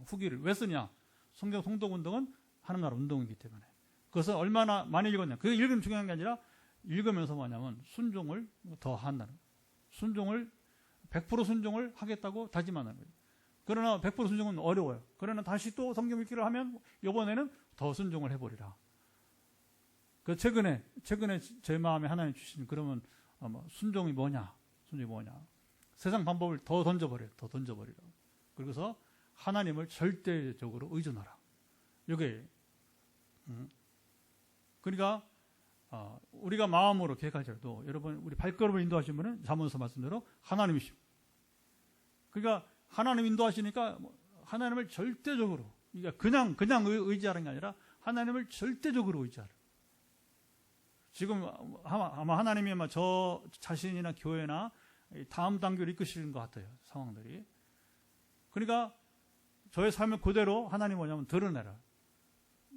후기를 왜 쓰냐? 성경 통독 운동은 하는 나라 운동이기 때문에. 그것을 얼마나 많이 읽었냐. 그게 읽으면 중요한 게 아니라 읽으면서 뭐냐면 순종을 더 한다는 거예요. 순종을 100% 순종을 하겠다고 다짐하는 거예요. 그러나 100% 순종은 어려워요. 그러나 다시 또 성경 읽기를 하면 이번에는 더 순종을 해버리라. 그 최근에 제 마음에 하나님 주신 그러면 순종이 뭐냐? 순종이 뭐냐? 세상 방법을 더 던져버려. 그래서 하나님을 절대적으로 의존하라. 이게 그러니까 우리가 마음으로 계획할 때도 여러분 우리 발걸음을 인도하신 분은 잠언서 말씀대로 하나님이십니다. 그러니까 하나님 인도하시니까 하나님을 절대적으로 그러니까 그냥 의지하는 게 아니라 하나님을 절대적으로 의지하라. 지금 아마 하나님이 아마 저 자신이나 교회나 다음 단계를 이끄시는 것 같아요. 상황들이. 그러니까 저의 삶을 그대로 하나님 뭐냐면 드러내라.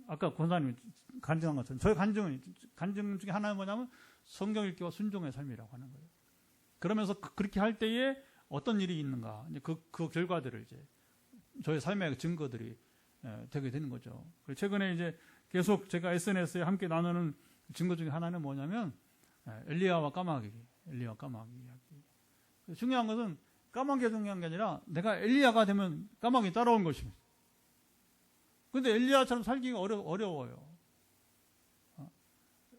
아까 권사님이 간증한 것처럼 저의 간증 중에 하나는 뭐냐면 성경 읽기와 순종의 삶이라고 하는 거예요. 그러면서 그렇게 할 때에 어떤 일이 있는가 이제 그 결과들을 이제 저의 삶의 증거들이 되게 되는 거죠. 최근에 이제 계속 제가 SNS에 함께 나누는 증거 중에 하나는 뭐냐면 엘리야와 까마귀 이야기. 중요한 것은 까마귀가 중요한 게 아니라 내가 엘리야가 되면 까마귀 따라온 것입니다. 근데 엘리야처럼 살기가 어려워요.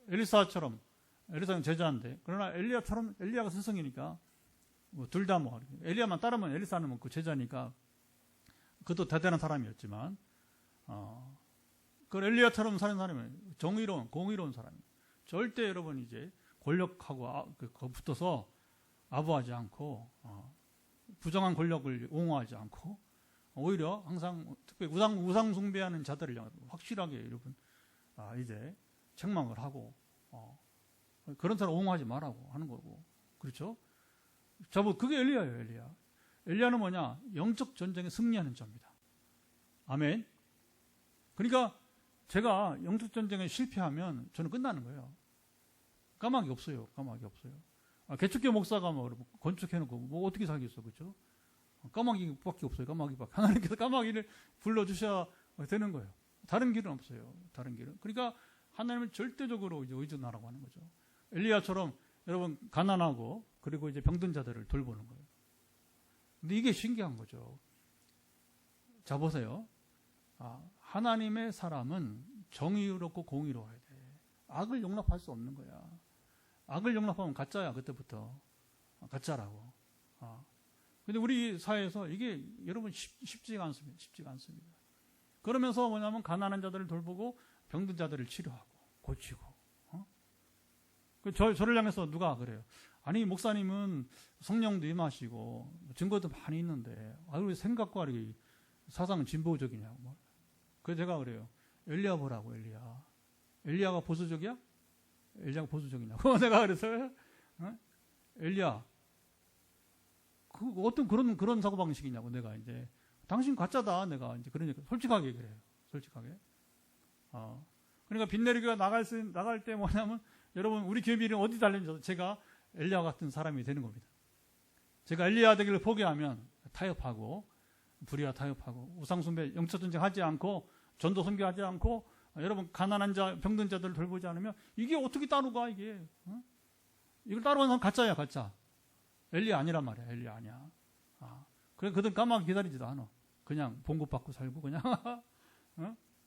엘리사는 제자인데 그러나 엘리야가 스승이니까 둘 다 엘리야만 따르면 엘리사는 그 제자니까 그것도 대단한 사람이었지만 그 엘리야처럼 사는 사람은 공의로운 사람이에요. 절대 여러분 이제 권력하고 붙어서 아부하지 않고 부정한 권력을 옹호하지 않고 오히려 항상 특별히 우상 숭배하는 자들을 확실하게 여러분 이제 책망을 하고 그런 사람 옹호하지 말라고 하는 거고 그렇죠? 그게 엘리야예요. 엘리야는 뭐냐? 영적 전쟁에 승리하는 자입니다. 아멘. 그러니까 제가 영적 전쟁에 실패하면 저는 끝나는 거예요. 까마귀 없어요. 개척교 목사가 건축해놓고 어떻게 살겠어, 그렇죠? 까마귀밖에 없어요. 까마귀밖에. 하나님께서 까마귀를 불러주셔야 되는 거예요. 다른 길은 없어요. 그러니까 하나님을 절대적으로 이제 의존하라고 하는 거죠. 엘리야처럼 여러분 가난하고 그리고 이제 병든 자들을 돌보는 거예요. 근데 이게 신기한 거죠. 자 보세요. 하나님의 사람은 정의롭고 공의로워야 돼. 악을 용납할 수 없는 거야. 악을 용납하면 가짜야. 그때부터 가짜라고. 근데 우리 사회에서 이게 여러분 쉽지가 않습니다. 그러면서 뭐냐면 가난한 자들을 돌보고 병든 자들을 치료하고 고치고. 저를 향해서 누가 그래요. 아니 목사님은 성령도 임하시고 증거도 많이 있는데 왜 생각과 사상은 진보적이냐고. 그래서 제가 그래요. 엘리야 보라고 엘리야. 엘리야가 보수적이야? 엘리야가 보수적이냐고. 내가 그래서 엘리야 어떤 그런 사고방식이냐고. 내가 이제 당신 가짜다. 내가 이제 그러니까 솔직하게 그래요. 그러니까 빛내리교가 나갈 때 뭐냐면 여러분 우리 교회 미래는 어디 달렸는지 제가 엘리야 같은 사람이 되는 겁니다. 제가 엘리야 되기를 포기하면 타협하고 불의와 타협하고 우상숭배 영적 전쟁 하지 않고 전도 선교하지 않고 여러분 가난한 자 병든 자들을 돌보지 않으면 이게 어떻게 따르가 이게 이걸 따르는 사람 가짜야 가짜. 엘리야 아니란 말이야. 엘리야 아니야. 그래 그들 까마귀 기다리지도 않아. 그냥 봉급받고 살고 그냥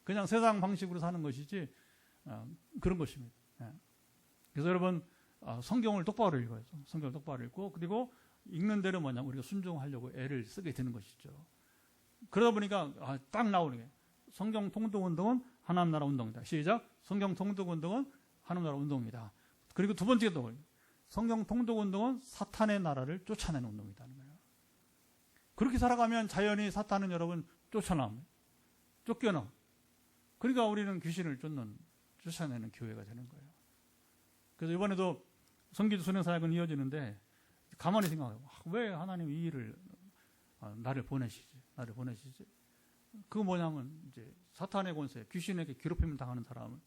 그냥 세상 방식으로 사는 것이지 그런 것입니다. 그래서 여러분 성경을 똑바로 읽어요. 성경을 똑바로 읽고 그리고 읽는 대로 뭐냐 우리가 순종하려고 애를 쓰게 되는 것이죠. 그러다 보니까 딱 나오는 게 성경 통독 운동은 하나님 나라 운동이다. 시작. 성경 통독 운동은 하나님 나라 운동입니다. 그리고 두 번째도 성경 통독 운동은 사탄의 나라를 쫓아내는 운동이라는 거예요. 그렇게 살아가면 자연히 사탄은 여러분 쫓겨나. 그러니까 우리는 귀신을 쫓아내는 교회가 되는 거예요. 그래서 이번에도 성기도 수련 사역은 이어지는데 가만히 생각해요. 왜 하나님 이 일을 나를 보내시지? 그거 뭐냐면 이제 사탄의 권세, 귀신에게 괴롭힘을 당하는 사람을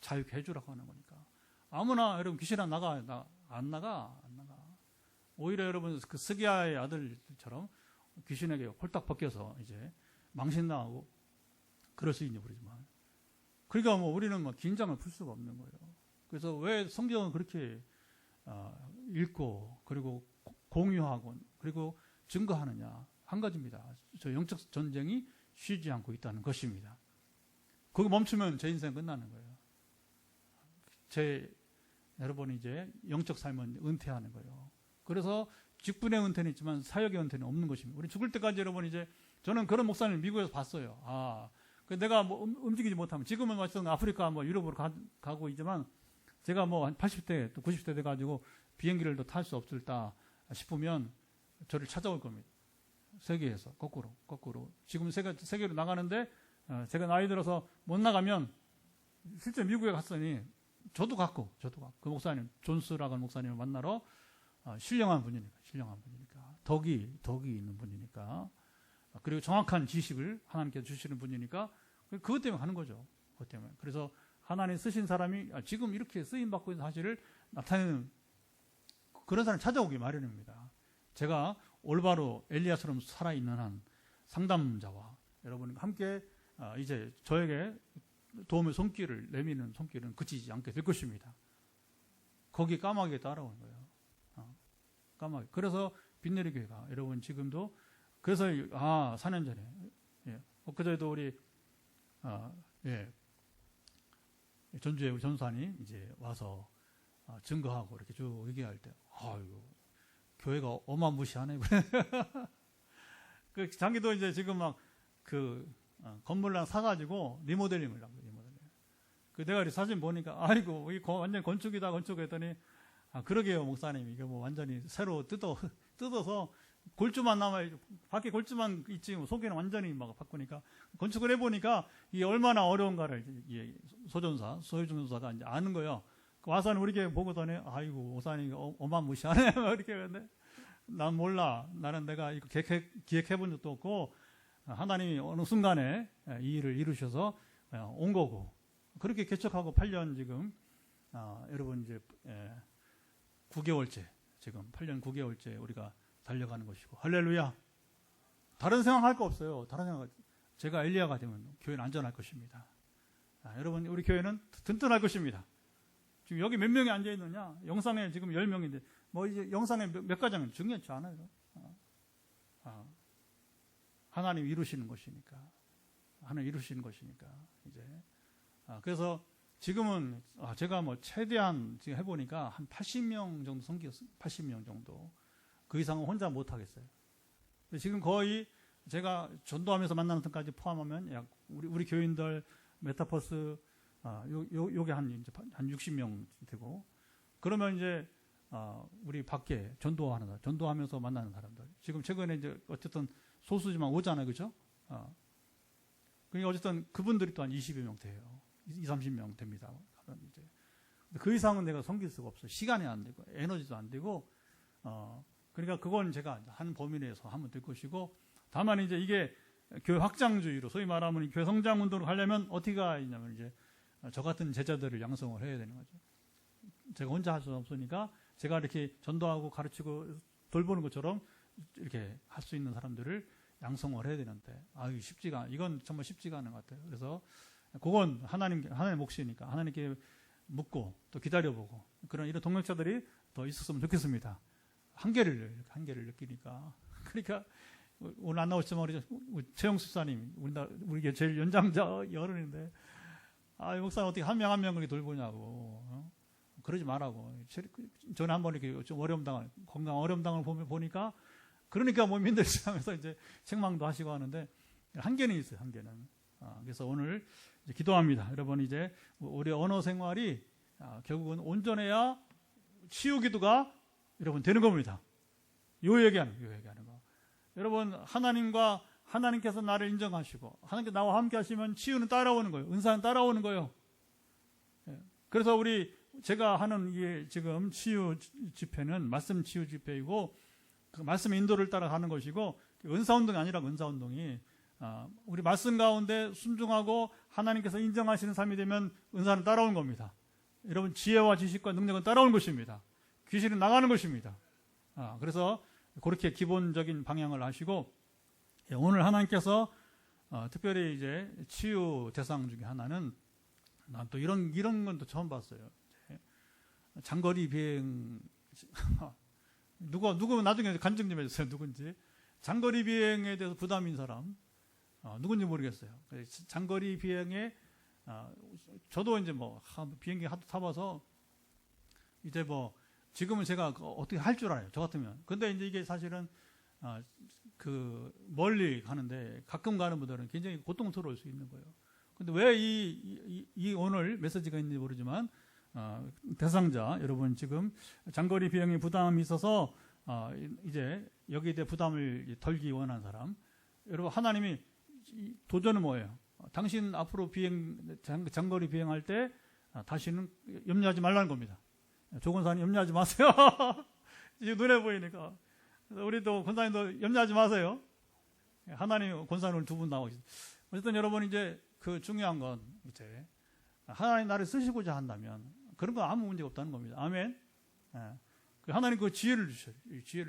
자유케 해주라고 하는 거니까. 아무나 여러분 귀신 안 나가. 오히려 여러분 그 스기야의 아들처럼 귀신에게 홀딱 벗겨서 이제 망신당하고 그럴 수 있냐 모르지만. 그러니까 뭐 우리는 뭐 긴장을 풀 수가 없는 거예요. 그래서 왜 성경은 그렇게 읽고 그리고 공유하고 그리고 증거하느냐 한 가지입니다. 저 영적 전쟁이 쉬지 않고 있다는 것입니다. 거기 멈추면 제 인생 끝나는 거예요. 여러분이 이제 영적 삶은 은퇴하는 거예요. 그래서 직분의 은퇴는 있지만 사역의 은퇴는 없는 것입니다. 우리 죽을 때까지 여러분 이제 저는 그런 목사님 미국에서 봤어요. 내가 뭐 움직이지 못하면 지금은 완전 아프리카 뭐 유럽으로 가고 있지만 제가 뭐 한 80대 또 90대 돼가지고 비행기를 더 탈 수 없을까 싶으면 저를 찾아올 겁니다. 세계에서 거꾸로 지금 세계로 나가는데 제가 나이 들어서 못 나가면 실제 미국에 갔으니 저도 갔고 그 목사님 존스라는 목사님을 만나러 신령한 분이니까 덕이 있는 분이니까 그리고 정확한 지식을 하나님께서 주시는 분이니까 그것 때문에 가는 거죠. 그것 때문에. 그래서 하나님 쓰신 사람이 지금 이렇게 쓰임 받고 있는 사실을 나타내는 그런 사람 찾아오기 마련입니다. 제가 올바로 엘리야처럼 살아있는 한 상담자와 여러분과 함께 이제 저에게 도움의 손길을 내미는 손길은 그치지 않게 될 것입니다. 거기 까마귀에 따라오는 거예요. 까마귀. 그래서 빛내리 교회가 여러분 지금도 그래서 4년 전에 엊그제도 우리 전주에 우리 전사님 이제 와서 증거하고 이렇게 쭉 얘기할 때 교회가 어마무시하네. 그 장기도 이제 지금 막 그 건물랑 사가지고 리모델링을 하고 그 내가 이 사진 보니까 아이고 이 완전 건축이다 했더니 그러게요 목사님 이게 뭐 완전히 새로 뜯어서 골주만 남아 밖에 골주만 있지 속에는 완전히 막 바꾸니까 건축을 해보니까 이게 얼마나 어려운가를 소유전사가 이제 아는 거예요. 와서는 우리 교회 보고더니 아이고 목사님 어마무시하네 이렇게 했는데 난 몰라. 나는 내가 이거 기획해본 적도 없고 하나님이 어느 순간에 이 일을 이루셔서 온 거고 그렇게 개척하고 8년 지금 여러분 이제 9개월째 지금 8년 9개월째 우리가 달려가는 것이고 할렐루야. 다른 생각할 거 없어요. 제가 엘리야가 되면 교회는 안전할 것입니다. 여러분 우리 교회는 든든할 것입니다. 지금 여기 몇 명이 앉아 있느냐? 영상에 지금 10명인데 뭐 이제 영상에 몇 가지는 중요하지 않아요. 하나님 이루시는 것이니까. 이제 그래서 지금은 제가 뭐 최대한 지금 해보니까 한 80명 정도 섬겼어요. 80명 정도. 그 이상은 혼자 못 하겠어요. 지금 거의 제가 전도하면서 만나는 데까지 포함하면 우리 교인들 메타버스 요게 한 60명 되고 그러면 이제 우리 밖에 전도하면서 만나는 사람들 지금 최근에 이제 어쨌든 소수지만 오잖아요, 그렇죠? 그러니까 어쨌든 그분들이 또 한 20여 명 돼요. 30명 됩니다. 이제 그 이상은 내가 섬길 수가 없어요. 시간이 안 되고 에너지도 안 되고 그러니까 그건 제가 한 범위 내에서 하면 될 것이고 다만 이제 이게 교회 확장주의로 소위 말하면 교회 성장 운동을 하려면 어떻게 가냐면 이제 저 같은 제자들을 양성을 해야 되는 거죠. 제가 혼자 할 수 없으니까 제가 이렇게 전도하고 가르치고 돌보는 것처럼 이렇게 할 수 있는 사람들을 양성을 해야 되는데 이건 정말 쉽지가 않은 것 같아요. 그래서 그건 하나님의 몫이니까 하나님께 묻고 또 기다려보고 이런 동역자들이 더 있었으면 좋겠습니다. 한계를 느끼니까. 그러니까 오늘 안 나오시지만 우리 최영수 집사님 우리 제일 연장자 어른인데 목사님 어떻게 한 명 한 명 그렇게 돌보냐고 그러지 말라고. 저는 한번 이렇게 좀 건강 어려움당을 보니까 그러니까 몸이 힘들지 하면서 이제 책망도 하시고 하는데 한계는 있어요. 한계는. 그래서 오늘 이제 기도합니다. 여러분 이제 우리 언어 생활이 결국은 온전해야 치유 기도가 여러분 되는 겁니다. 요 얘기하는 거. 여러분 하나님께서 나를 인정하시고 하나님께 나와 함께 하시면 치유는 따라오는 거예요. 은사는 따라오는 거예요. 그래서 제가 하는 이 지금 치유 집회는 말씀 치유 집회이고 그 말씀 인도를 따라가는 것이고 은사운동이 아니라고. 은사운동이 우리 말씀 가운데 순종하고 하나님께서 인정하시는 삶이 되면 은사는 따라오는 겁니다. 여러분 지혜와 지식과 능력은 따라오는 것입니다. 귀신은 나가는 것입니다. 그래서 그렇게 기본적인 방향을 하시고 오늘 하나님께서 특별히 이제 치유 대상 중에 하나는 난 또 이런 건 또 처음 봤어요. 장거리 비행 누구 나중에 간증 좀 해주세요. 누군지. 장거리 비행에 대해서 부담인 사람 누군지 모르겠어요. 장거리 비행에 저도 이제 비행기 하도 타봐서 이제 지금은 제가 어떻게 할 줄 알아요. 저 같으면. 근데 이제 이게 사실은 그 멀리 가는데 가끔 가는 분들은 굉장히 고통스러울 수 있는 거예요. 근데 왜 이 오늘 메시지가 있는지 모르지만 대상자 여러분 지금 장거리 비행에 부담이 있어서 이제 여기에 대해 부담을 덜기 원하는 사람 여러분 하나님이 도전은 뭐예요? 당신 앞으로 장거리 비행할 때 다시는 염려하지 말라는 겁니다. 조건사님 염려하지 마세요. 이제 눈에 보이니까 우리도 권사님도 염려하지 마세요. 하나님 권사님 두 분 나오시죠. 어쨌든 여러분 이제 그 중요한 건 이제 하나님 나를 쓰시고자 한다면 그런 건 아무 문제가 없다는 겁니다. 아멘. 하나님 그 지혜를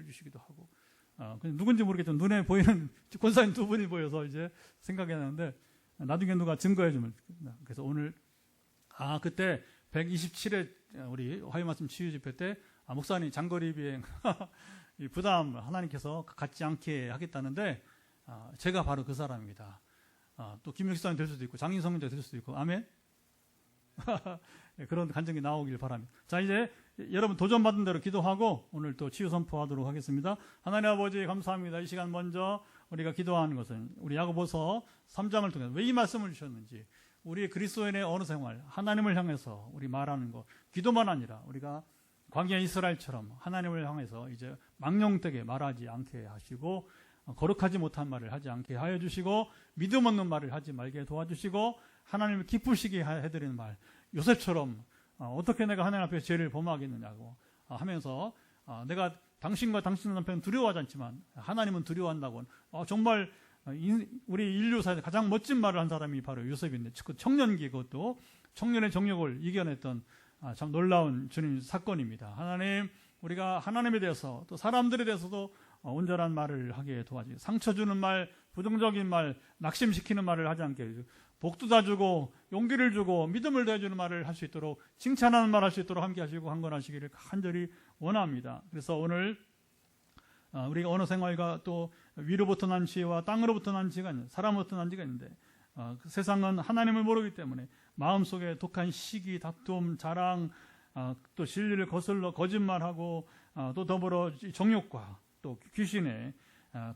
주시기도 하고 누군지 모르겠지만 눈에 보이는 권사님 두 분이 보여서 이제 생각이 나는데 나중에 누가 증거해 주면 그래서 오늘 그때 127회 우리 화요 말씀 치유 집회 때 목사님 장거리 비행 이 부담 하나님께서 갖지 않게 하겠다는데 제가 바로 그 사람입니다. 또 김육사님 될 수도 있고 장인 성민자 될 수도 있고 아멘. 그런 간증이 나오길 바랍니다. 자 이제 여러분 도전받은 대로 기도하고 오늘 또 치유 선포하도록 하겠습니다. 하나님 아버지 감사합니다. 이 시간 먼저 우리가 기도하는 것은 우리 야고보서 3장을 통해서 왜 이 말씀을 주셨는지 우리 그리스도인의 언어 생활 하나님을 향해서 우리 말하는 것 기도만 아니라 우리가 광야 이스라엘처럼 하나님을 향해서 이제 망령되게 말하지 않게 하시고 거룩하지 못한 말을 하지 않게 하여 주시고 믿음 없는 말을 하지 말게 도와주시고 하나님을 기쁘시게 해드리는 말 요셉처럼 어떻게 내가 하나님 앞에 죄를 범하겠느냐고 하면서 내가 당신과 당신 남편은 두려워하지 않지만 하나님은 두려워한다고 정말 우리 인류사에서 가장 멋진 말을 한 사람이 바로 요셉인데 그 청년기 그것도 청년의 정욕을 이겨냈던 참 놀라운 주님 사건입니다. 하나님 우리가 하나님에 대해서 또 사람들에 대해서도 온전한 말을 하게 도와주고 상처 주는 말, 부정적인 말, 낙심시키는 말을 하지 않게 해주고 복도 다 주고 용기를 주고 믿음을 더해주는 말을 할 수 있도록 칭찬하는 말 할 수 있도록 함께 하시고 강건하시기를 간절히 원합니다. 그래서 오늘 우리가 언어 생활과 또 위로부터 난 지혜와 땅으로부터 난 지혜가 있는데 사람으로부터 난 지혜가 있는데 그 세상은 하나님을 모르기 때문에 마음속에 독한 시기, 다툼, 자랑 또 진리를 거슬러 거짓말하고 또 더불어 정욕과 또 귀신에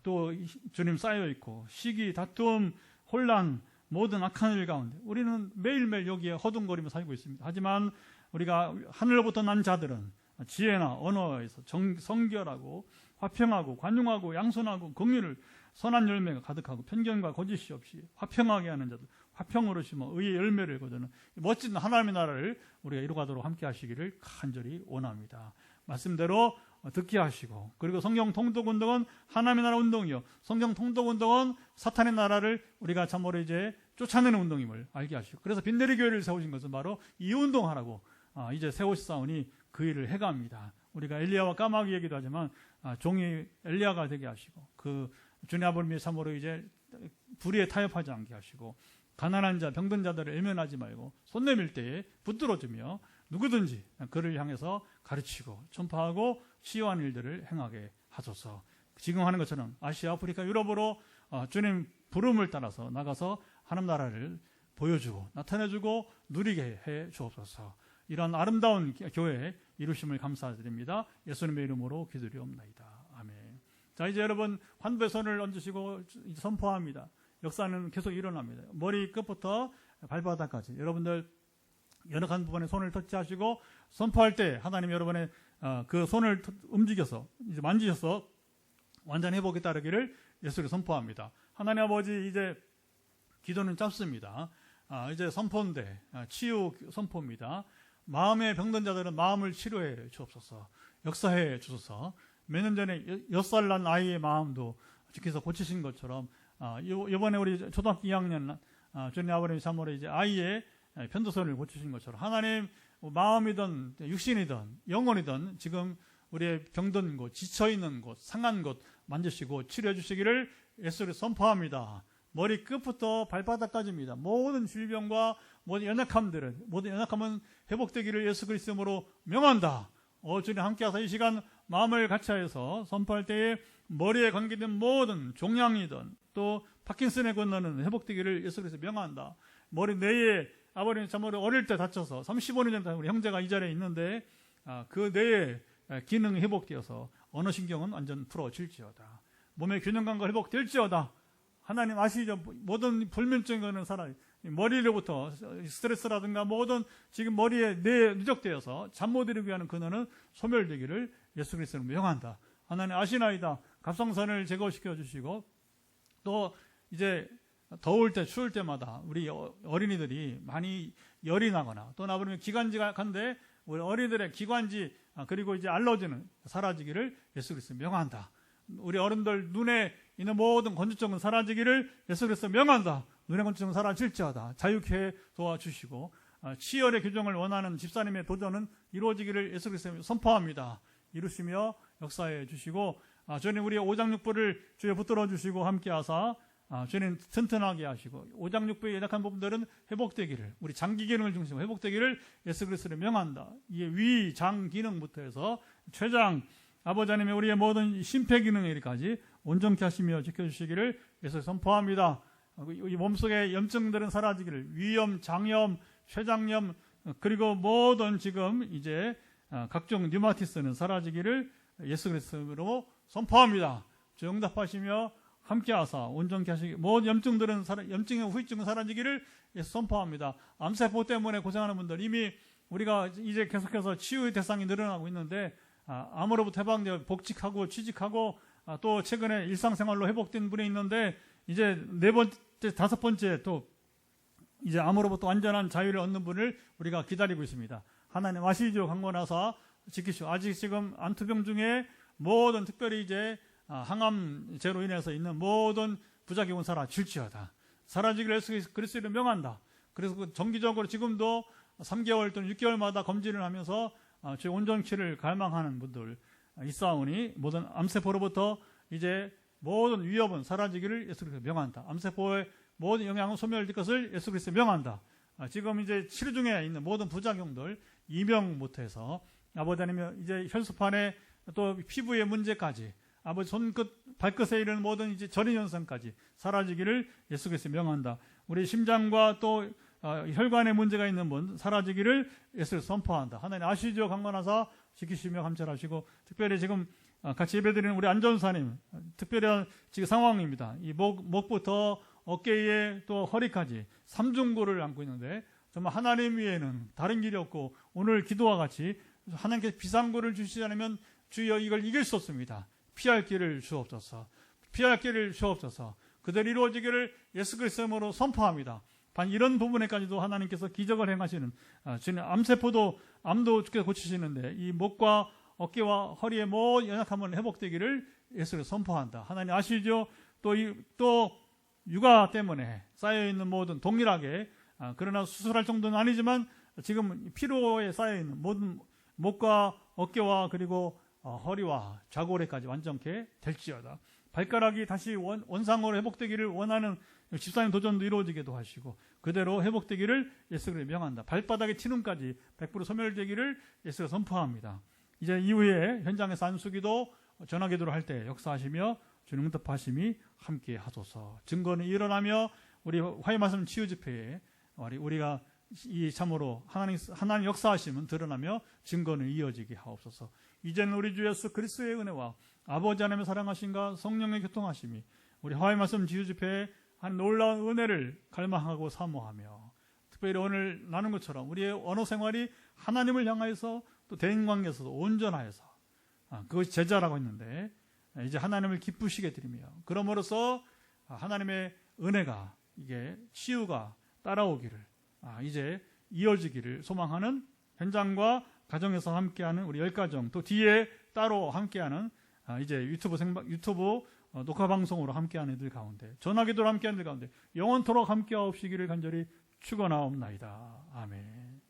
또 주님 쌓여있고 시기, 다툼, 혼란 모든 악한 일 가운데 우리는 매일매일 여기에 허둥거리며 살고 있습니다. 하지만 우리가 하늘로부터 난 자들은 지혜나 언어에서 성결하고 화평하고 관용하고 양선하고 긍휼을 선한 열매가 가득하고 편견과 거짓이 없이 화평하게 하는 자들 화평으로 심어 의의 열매를 거두는 멋진 하나님의 나라를 우리가 이루가도록 함께 하시기를 간절히 원합니다. 말씀대로 듣게 하시고 그리고 성경 통독 운동은 하나님의 나라 운동이요 성경 통독 운동은 사탄의 나라를 우리가 참으로 이제 쫓아내는 운동임을 알게 하시고 그래서 빈내리 교회를 세우신 것은 바로 이 운동하라고 이제 세우시사오니 그 일을 해갑니다. 우리가 엘리야와 까마귀 얘기도 하지만 종이 엘리야가 되게 하시고 그 주님 아버님이 참으로 이제 불의에 타협하지 않게 하시고 가난한 자 병든 자들을 외면하지 말고 손 내밀 때에 붙들어주며 누구든지 그를 향해서 가르치고 전파하고 치유하는 일들을 행하게 하소서. 지금 하는 것처럼 아시아, 아프리카, 유럽으로 주님 부름을 따라서 나가서 하나님 나라를 보여주고 나타내주고 누리게 해 주옵소서. 이런 아름다운 교회 이루심을 감사드립니다. 예수님의 이름으로 기도리옵나이다. 아멘. 자 이제 여러분 환부의 손을 얹으시고 선포합니다. 역사는 계속 일어납니다. 머리 끝부터 발바닥까지 여러분들 연약한 부분에 손을 터치하시고 선포할 때 하나님 여러분의 그 손을 움직여서 이제 만지셔서 완전 회복이 따르기를 예수를 선포합니다. 하나님 아버지 이제 기도는 짧습니다. 이제 선포인데 치유 선포입니다. 마음에 병든 자들은 마음을 치료해 주옵소서. 역사해 주소서. 몇 년 전에 6살 난 아이의 마음도 주께서 고치신 것처럼 이번에 우리 초등학교 2학년 주님 아버님 참으로 이제 아이의 편도선을 고치신 것처럼 하나님 마음이든 육신이든 영혼이든 지금 우리의 병든 곳, 지쳐있는 곳, 상한 곳 만지시고 치료해 주시기를 예수를 선포합니다. 머리 끝부터 발바닥까지입니다. 모든 질병과 모든 연약함은 회복되기를 예수 그리스도로 명한다. 주님 함께하사 이 시간 마음을 같이하여서 선포할 때에 머리에 관계된 모든 종양이든 또 파킨슨에 건너는 회복되기를 예수 그리스도 명한다. 머리 뇌에 아버님 참으로 어릴 때 다쳐서 35년 전에 우리 형제가 이 자리에 있는데 그 뇌의 기능이 회복되어서 언어 신경은 완전 풀어질지어다. 몸의 균형감과 회복될지어다. 하나님 아시죠? 모든 불면증은 살아 머리로부터 스트레스라든가 모든 지금 머리에 뇌에 누적되어서 잠 못 이루기 위한 근원은 소멸되기를 예수 그리스도로 명한다. 하나님 아시나이다. 갑상선을 제거시켜 주시고 또 이제 더울 때 추울 때마다 우리 어린이들이 많이 열이 나거나 또 나버리면 기관지가 간데 우리 어린이들의 기관지 그리고 이제 알러지는 사라지기를 예수 그리스도 명한다. 우리 어른들 눈에 있는 모든 건조증은 사라지기를 예수 그리스도 명한다. 눈의 건조증은 사라질지어다. 자유케 도와주시고 치열의 교정을 원하는 집사님의 도전은 이루어지기를 예수 그리스도 선포합니다. 이루시며 역사해 주시고 주님 우리 오장육부를 주에 붙들어 주시고 함께하사 주님 튼튼하게 하시고 오장육부의 연약한 부분들은 회복되기를 우리 장기 기능을 중심으로 회복되기를 예수 그리스도를 명한다. 이게 위, 장 기능부터 해서 췌장 아버지 하나님의 우리의 모든 심폐 기능에까지 온전케 하시며 지켜주시기를 예수 선포합니다. 이 몸속의 염증들은 사라지기를 위염, 장염, 췌장염 그리고 모든 지금 이제 각종 류마티스는 사라지기를 예수 그리스도로 선포합니다. 주 응답하시며 함께하사 온전케 하시기 모든 염증들은 염증의 후유증은 사라지기를 예수 선포합니다. 암세포 때문에 고생하는 분들 이미 우리가 이제 계속해서 치유의 대상이 늘어나고 있는데 암으로부터 해방되어 복직하고 취직하고 또 최근에 일상생활로 회복된 분이 있는데 이제 4번째, 5번째 또 이제 암으로부터 완전한 자유를 얻는 분을 우리가 기다리고 있습니다. 하나님 아시죠? 강건하사 지키시오. 아직 지금 안투병 중에 모든 특별히 이제 항암제로 인해서 있는 모든 부작용은 사라질지어다. 사라지기를 예수 그리스도를 명한다. 그래서 정기적으로 지금도 3개월 또는 6개월마다 검진을 하면서 제 온전치를 갈망하는 분들 있사오니 모든 암세포로부터 이제 모든 위협은 사라지기를 예수 그리스도 명한다. 암세포의 모든 영향은 소멸될 것을 예수 그리스도 명한다. 지금 이제 치료 중에 있는 모든 부작용들 이명부터 해서 아버지 하나님 이제 혈소판에 또 피부의 문제까지 아버지 손끝 발끝에 이르는 모든 이제 절인 현상까지 사라지기를 예수 그리스도 명한다. 우리 심장과 또 혈관에 문제가 있는 분 사라지기를 예수를 선포한다. 하나님 아시죠? 강건하사 지키시며 감찰하시고 특별히 지금 같이 예배드리는 우리 안전사님 특별한 지금 상황입니다. 이 목부터 어깨에 또 허리까지 삼중고를 안고 있는데 정말 하나님 위에는 다른 길이 없고 오늘 기도와 같이 하나님께서 비상구를 주시지 않으면 주여 이걸 이길 수 없습니다. 피할 길을 주옵소서. 피할 길을 주옵소서. 그대로 이루어지기를 예수 그리스도로 선포합니다. 반 이런 부분에까지도 하나님께서 기적을 행하시는 주님 암도 주께서 고치시는데 이 목과 어깨와 허리의 모든 연약함은 회복되기를 예수를 선포한다. 하나님 아시죠? 또 육아 때문에 쌓여있는 모든 동일하게 그러나 수술할 정도는 아니지만 지금 피로에 쌓여있는 모든 목과 어깨와 그리고 허리와 좌골에까지 완전케 될지어다. 발가락이 다시 원상으로 회복되기를 원하는 집사님 도전도 이루어지게도 하시고 그대로 회복되기를 예수를 명한다. 발바닥의 티눈까지 100% 소멸되기를 예수가 선포합니다. 이제 이후에 현장에서 안수기도 전화기도를 할 때 역사하시며 주님 응답하심이 함께 하소서. 증거는 일어나며 우리 화해 말씀 치유 집회에 우리가 이 참으로 하나님 역사하심은 드러나며 증거는 이어지게 하옵소서. 이제는 우리 주 예수 그리스도의 은혜와 아버지 하나님의 사랑하심과 성령의 교통하심이 우리 화해 말씀 치유 집회에 한 놀라운 은혜를 갈망하고 사모하며 특별히 오늘 나눈 것처럼 우리의 언어 생활이 하나님을 향하여서 또 대인관계에서도 온전하여서 그것이 제자라고 했는데 이제 하나님을 기쁘시게 드리며 그러므로써 하나님의 은혜가 이게 치유가 따라오기를 이제 이어지기를 소망하는 현장과 가정에서 함께하는 우리 10가정 또 뒤에 따로 함께하는 이제 유튜브 녹화 방송으로 함께하는 이들 가운데 전화기도로 함께하는 이들 가운데 영원토록 함께하옵시기를 간절히 축원하옵나이다. 아멘.